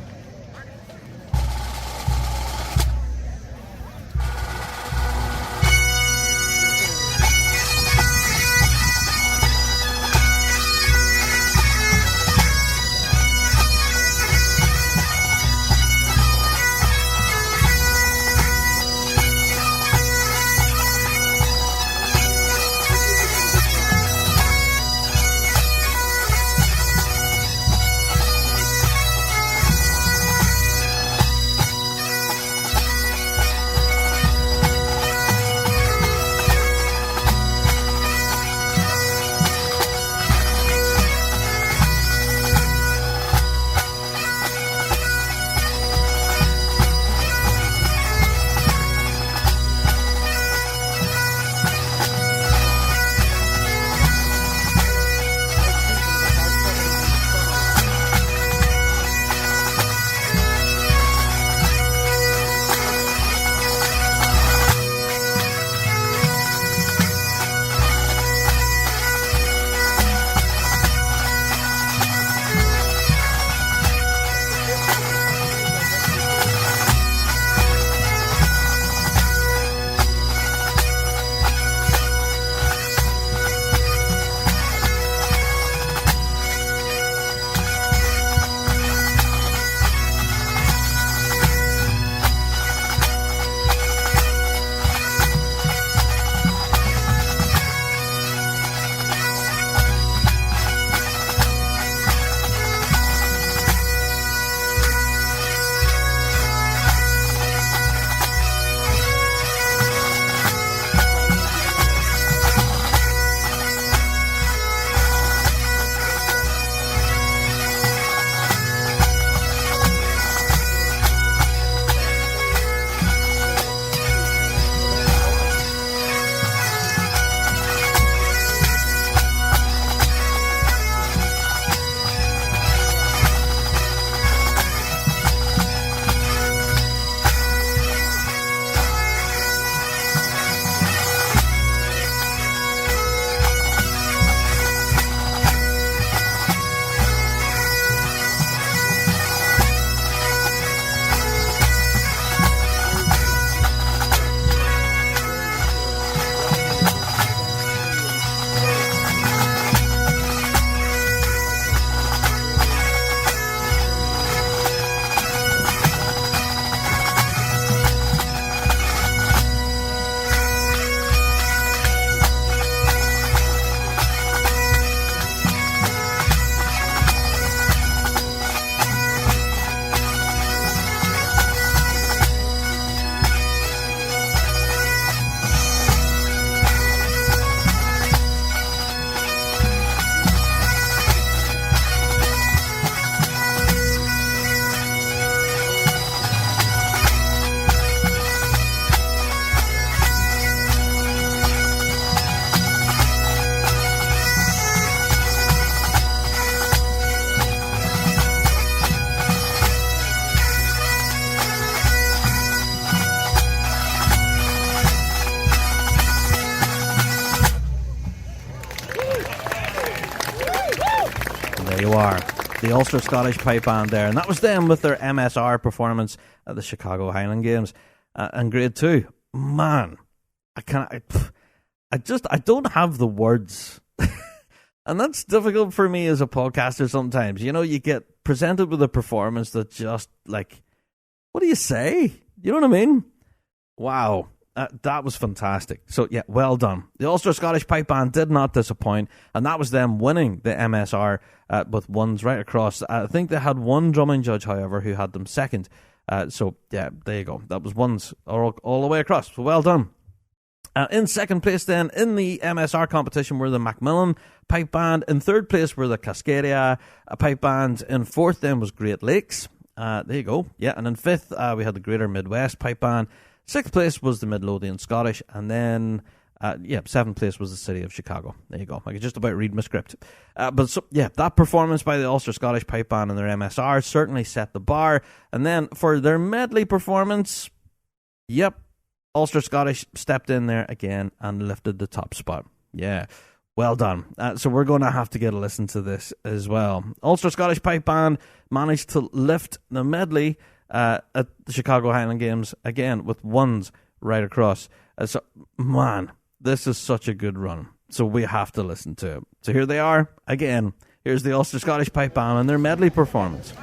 there you are. The Ulster Scottish Pipe Band there. And that was them with their MSR performance at the Chicago Highland Games in Grade 2. Man, I don't have the words. And that's difficult for me as a podcaster sometimes. You know, you get presented with a performance that just, like, what do you say? You know what I mean? Wow. That was fantastic. So, yeah, well done. The Ulster Scottish Pipe Band did not disappoint, and that was them winning the MSR with ones right across. I think they had one drumming judge, however, who had them second. So, yeah, there you go. That was ones all the way across. So, well done. In second place, then, in the MSR competition were the Macmillan Pipe Band. In third place were the Cascadia Pipe Band. In fourth, then, was Great Lakes. There you go. Yeah, and in fifth, we had the Greater Midwest Pipe Band. Sixth place was the Midlothian Scottish, and then, seventh place was the City of Chicago. There you go. I could just about read my script. That performance by the Ulster Scottish Pipe Band and their MSR certainly set the bar. And then for their medley performance, Ulster Scottish stepped in there again and lifted the top spot. Yeah, well done. So we're going to have to get a listen to this as well. Ulster Scottish Pipe Band managed to lift the medley at the Chicago Highland Games again with ones right across. So, man, this is such a good run. So we have to listen to it. So here they are again. Here's the Ulster Scottish Pipe Band and their medley performance.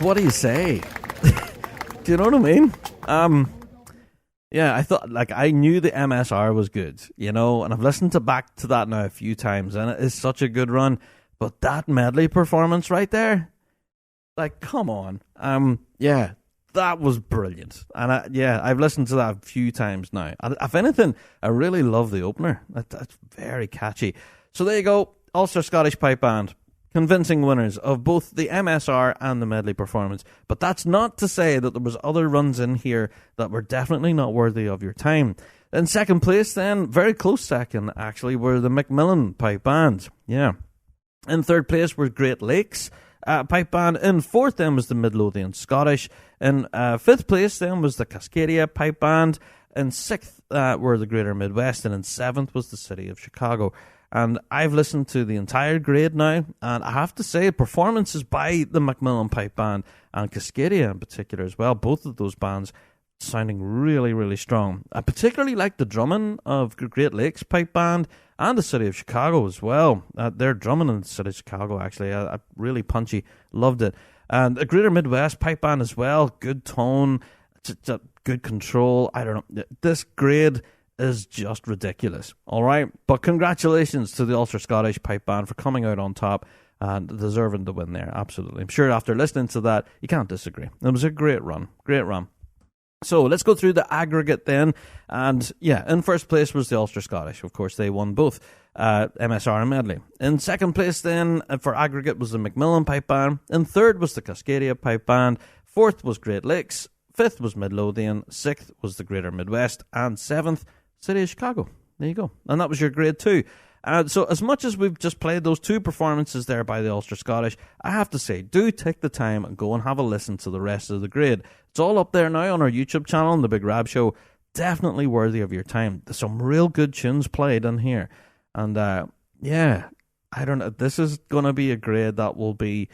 What do you say? Do you know what I mean? Yeah, I thought, I knew the MSR was good, and I've listened back to that now a few times, and it is such a good run. But that medley performance right there, come on. Yeah, that was brilliant. And I've listened to that a few times now. And if anything, I really love the opener. That's very catchy. So there you go, Ulster Scottish Pipe Band. Convincing winners of both the MSR and the medley performance. But that's not to say that there was other runs in here that were definitely not worthy of your time. In second place then, very close second actually, were the Macmillan Pipe Band. Yeah. In third place were Great Lakes Pipe Band. In fourth then was the Midlothian Scottish. In fifth place then was the Cascadia Pipe Band. In sixth were the Greater Midwest. And in seventh was the City of Chicago. And I've listened to the entire grade now, and I have to say, performances by the Macmillan Pipe Band and Cascadia in particular as well, both of those bands sounding really, really strong. I particularly like the drumming of Great Lakes Pipe Band and the City of Chicago as well. Their drumming in the City of Chicago, actually, really punchy. Loved it. And the Greater Midwest Pipe Band as well, good tone, good control. I don't know. This grade is just ridiculous. All right, but congratulations to the Ulster Scottish Pipe Band for coming out on top and deserving the win there. Absolutely. I'm sure after listening to that, you can't disagree. It was a great run. Great run. So let's go through the aggregate then. And yeah, in first place was the Ulster Scottish. Of course, they won both MSR and medley. In second place then for aggregate was the Macmillan Pipe Band. In third was the Cascadia Pipe Band. Fourth was Great Lakes. Fifth was Midlothian. Sixth was the Greater Midwest. And seventh, City of Chicago. There you go. And that was your grade 2. So as much as we've just played those two performances there by the Ulster Scottish, I have to say, do take the time and go and have a listen to the rest of the grade. It's all up there now on our YouTube channel, on the Big Rab Show. Definitely worthy of your time. There's some real good tunes played in here. And yeah, I don't know. This is going to be a grade that will be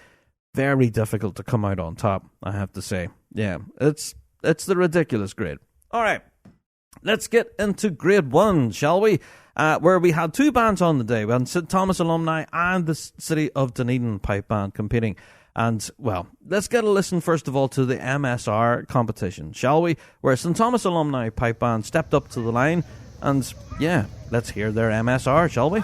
very difficult to come out on top, I have to say. Yeah, it's the ridiculous grade. All right. Let's get into grade 1, shall we? Where we had two bands on the day. We had St. Thomas Alumni and the City of Dunedin Pipe Band competing. And, well, let's get a listen first of all to the MSR competition, shall we? Where St. Thomas Alumni Pipe Band stepped up to the line. And, yeah, let's hear their MSR, shall we?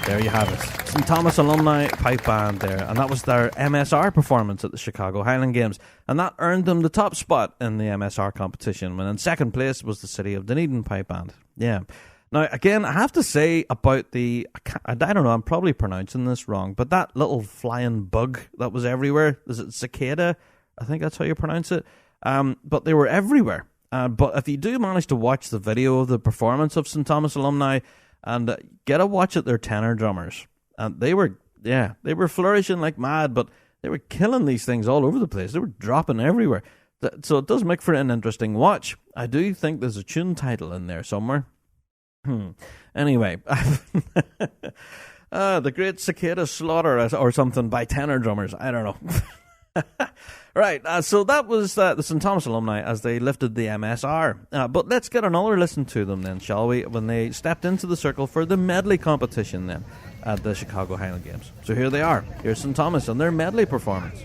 There you have it. St. Thomas Alumni Pipe Band there. And that was their MSR performance at the Chicago Highland Games. And that earned them the top spot in the MSR competition. When in second place was the City of Dunedin Pipe Band. Yeah. Now, again, I have to say about I don't know, I'm probably pronouncing this wrong, but that little flying bug that was everywhere, is it cicada? I think that's how you pronounce it. But they were everywhere. But if you do manage to watch the video of the performance of St. Thomas Alumni, and get a watch at their tenor drummers, and they were flourishing like mad, but they were killing these things all over the place. They were dropping everywhere. So it does make for an interesting watch. I do think there's a tune title in there somewhere. Anyway, the Great Cicada Slaughter or something by tenor drummers. I don't know. Right, so that was the St. Thomas Alumni as they lifted the MSR. But let's get another listen to them then, shall we? When they stepped into the circle for the medley competition then at the Chicago Highland Games. So here they are. Here's St. Thomas and their medley performance.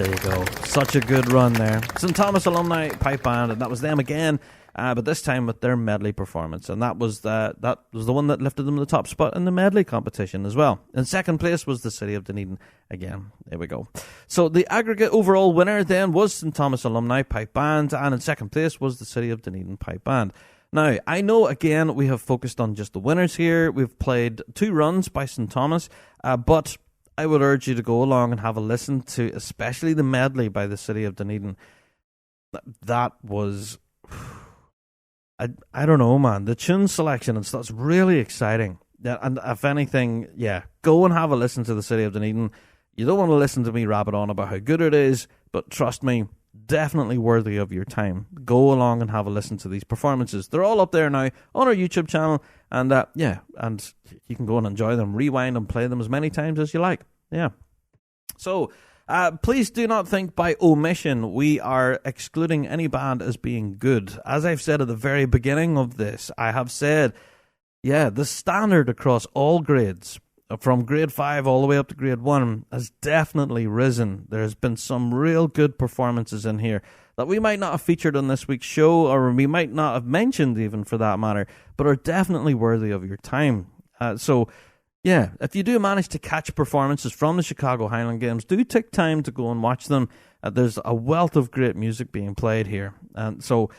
There you go. Such a good run there. St. Thomas Alumni Pipe Band, and that was them again, but this time with their medley performance. And that was the one that lifted them to the top spot in the medley competition as well. In second place was the City of Dunedin again. There we go. So the aggregate overall winner then was St. Thomas Alumni Pipe Band, and in second place was the City of Dunedin Pipe Band. Now, I know, again, we have focused on just the winners here. We've played 2 runs by St. Thomas, but I would urge you to go along and have a listen to especially the medley by the City of Dunedin. That was... I don't know, man. The tune selection and stuff's really exciting. Yeah, and if anything, yeah, go and have a listen to the City of Dunedin. You don't want to listen to me rabbit on about how good it is, but trust me, definitely worthy of your time. Go along and have a listen to these performances. They're all up there now on our YouTube channel, and and you can go and enjoy them, rewind and play them as many times as you like. Yeah. So, please do not think by omission we are excluding any band as being good. As I've said at the very beginning of this, I have said, the standard across all grades, from grade 5 all the way up to grade 1, has definitely risen. There's been some real good performances in here that we might not have featured on this week's show, or we might not have mentioned even for that matter, but are definitely worthy of your time. If you do manage to catch performances from the Chicago Highland Games, do take time to go and watch them. There's a wealth of great music being played here. And so,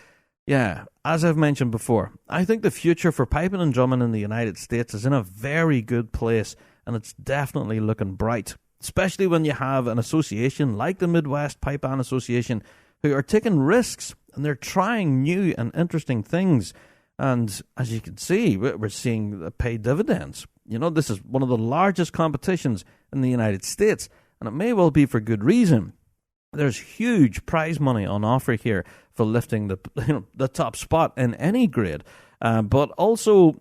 as I've mentioned before, I think the future for piping and drumming in the United States is in a very good place, and it's definitely looking bright, especially when you have an association like the Midwest Pipe Band Association who are taking risks, and they're trying new and interesting things. And as you can see, we're seeing the pay dividends. You know, this is one of the largest competitions in the United States, and it may well be for good reason. There's huge prize money on offer here for lifting the top spot in any grade, but also,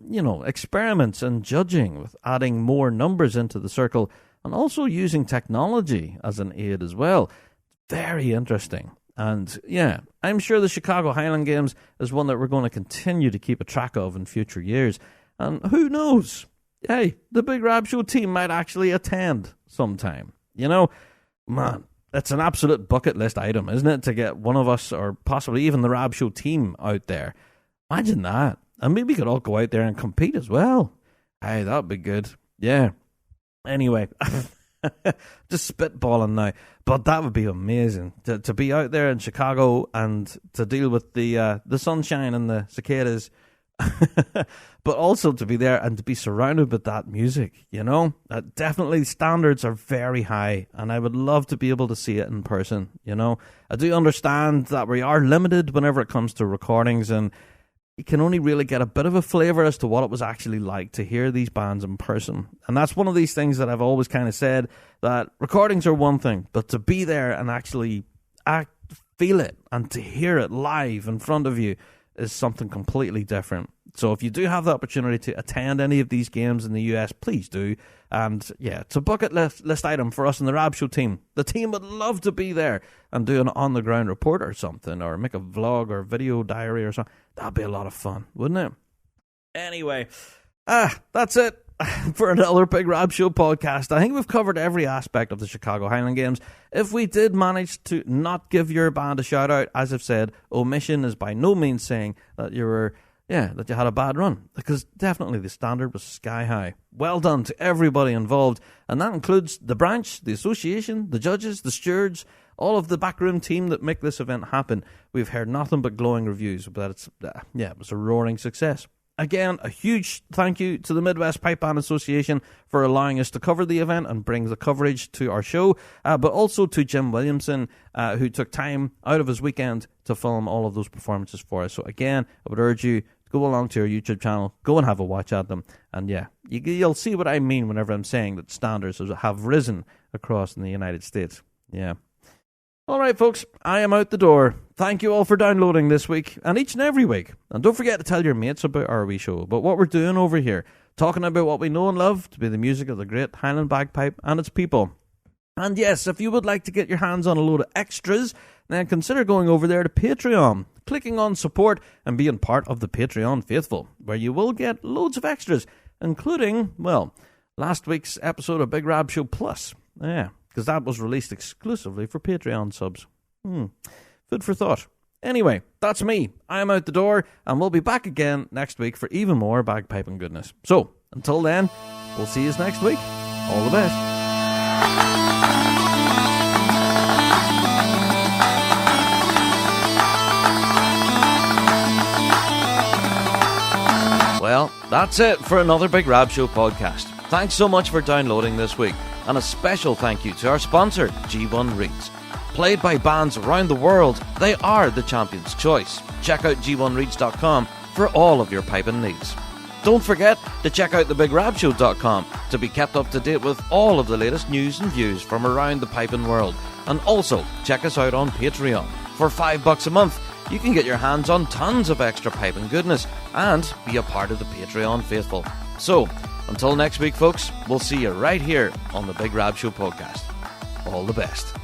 experiments and judging with adding more numbers into the circle, and also using technology as an aid as well. Very interesting. And I'm sure the Chicago Highland Games is one that we're going to continue to keep a track of in future years. And who knows? Hey, the Big Rab Show team might actually attend sometime. Man, it's an absolute bucket list item, isn't it, to get one of us, or possibly even the Rab Show team, out there. Imagine that. And maybe we could all go out there and compete as well. Hey, that'd be good. Yeah. Anyway, just spitballing now. But that would be amazing, to be out there in Chicago and to deal with the sunshine and the cicadas. But also to be there and to be surrounded with that music, definitely standards are very high, and I would love to be able to see it in person. I do understand that we are limited whenever it comes to recordings, and you can only really get a bit of a flavour as to what it was actually like to hear these bands in person. And that's one of these things that I've always kind of said, that recordings are one thing, but to be there and actually feel it and to hear it live in front of you is something completely different. So if you do have the opportunity to attend any of these games in the US, please do. And it's a bucket list item for us in the Rab Show team. The team would love to be there and do an on-the-ground report or something, or make a vlog or video diary or something. That'd be a lot of fun, wouldn't it? Anyway, that's it for another Big Rab Show podcast. I think we've covered every aspect of the Chicago Highland Games. If we did manage to not give your band a shout out, as I've said, omission is by no means saying that you had a bad run, because definitely the standard was sky high. Well done to everybody involved, and that includes the branch, the association, the judges, the stewards, all of the backroom team that make this event happen. We've heard nothing but glowing reviews, but it was a roaring success. Again, a huge thank you to the Midwest Pipe Band Association for allowing us to cover the event and bring the coverage to our show, but also to Jim Williamson, who took time out of his weekend to film all of those performances for us. So again, I would urge you to go along to our YouTube channel, go and have a watch at them, and you'll see what I mean whenever I'm saying that standards have risen across in the United States. Yeah. All right, folks, I am out the door. Thank you all for downloading this week and each and every week. And don't forget to tell your mates about our wee show, about what we're doing over here, talking about what we know and love to be the music of the great Highland bagpipe and its people. And yes, if you would like to get your hands on a load of extras, then consider going over there to Patreon, clicking on support and being part of the Patreon faithful, where you will get loads of extras, including, last week's episode of Big Rab Show Plus. Yeah, because that was released exclusively for Patreon subs. Food for thought. Anyway, that's me. I'm out the door, and we'll be back again next week for even more bagpiping goodness. So, until then, we'll see you next week. All the best. Well, that's it for another Big Rab Show podcast. Thanks so much for downloading this week, and a special thank you to our sponsor, G1 Reeds. Played by bands around the world, they are the champion's choice. Check out g1reeds.com for all of your piping needs. Don't forget to check out thebigrabshow.com to be kept up to date with all of the latest news and views from around the piping world. And also, check us out on Patreon. For $5 a month, you can get your hands on tons of extra piping goodness and be a part of the Patreon faithful. So, until next week, folks, we'll see you right here on the Big Rab Show Podcast. All the best.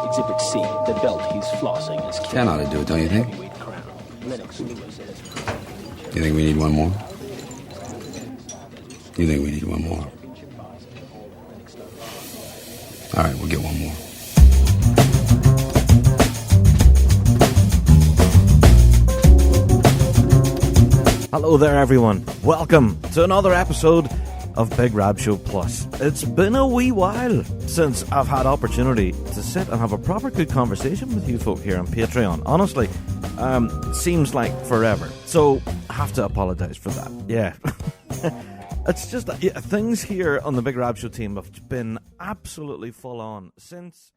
Exhibit C, the belt he's flossing is 10 ought to do it, don't you think? You think we need one more? You think we need one more? All right, we'll get one more. Hello there, everyone. Welcome to another episode of Big Rab Show Plus. It's been a wee while since I've had opportunity to sit and have a proper good conversation with you folk here on Patreon. Honestly, seems like forever. So I have to apologise for that. Yeah. It's just that things here on the Big Rab Show team have been absolutely full on since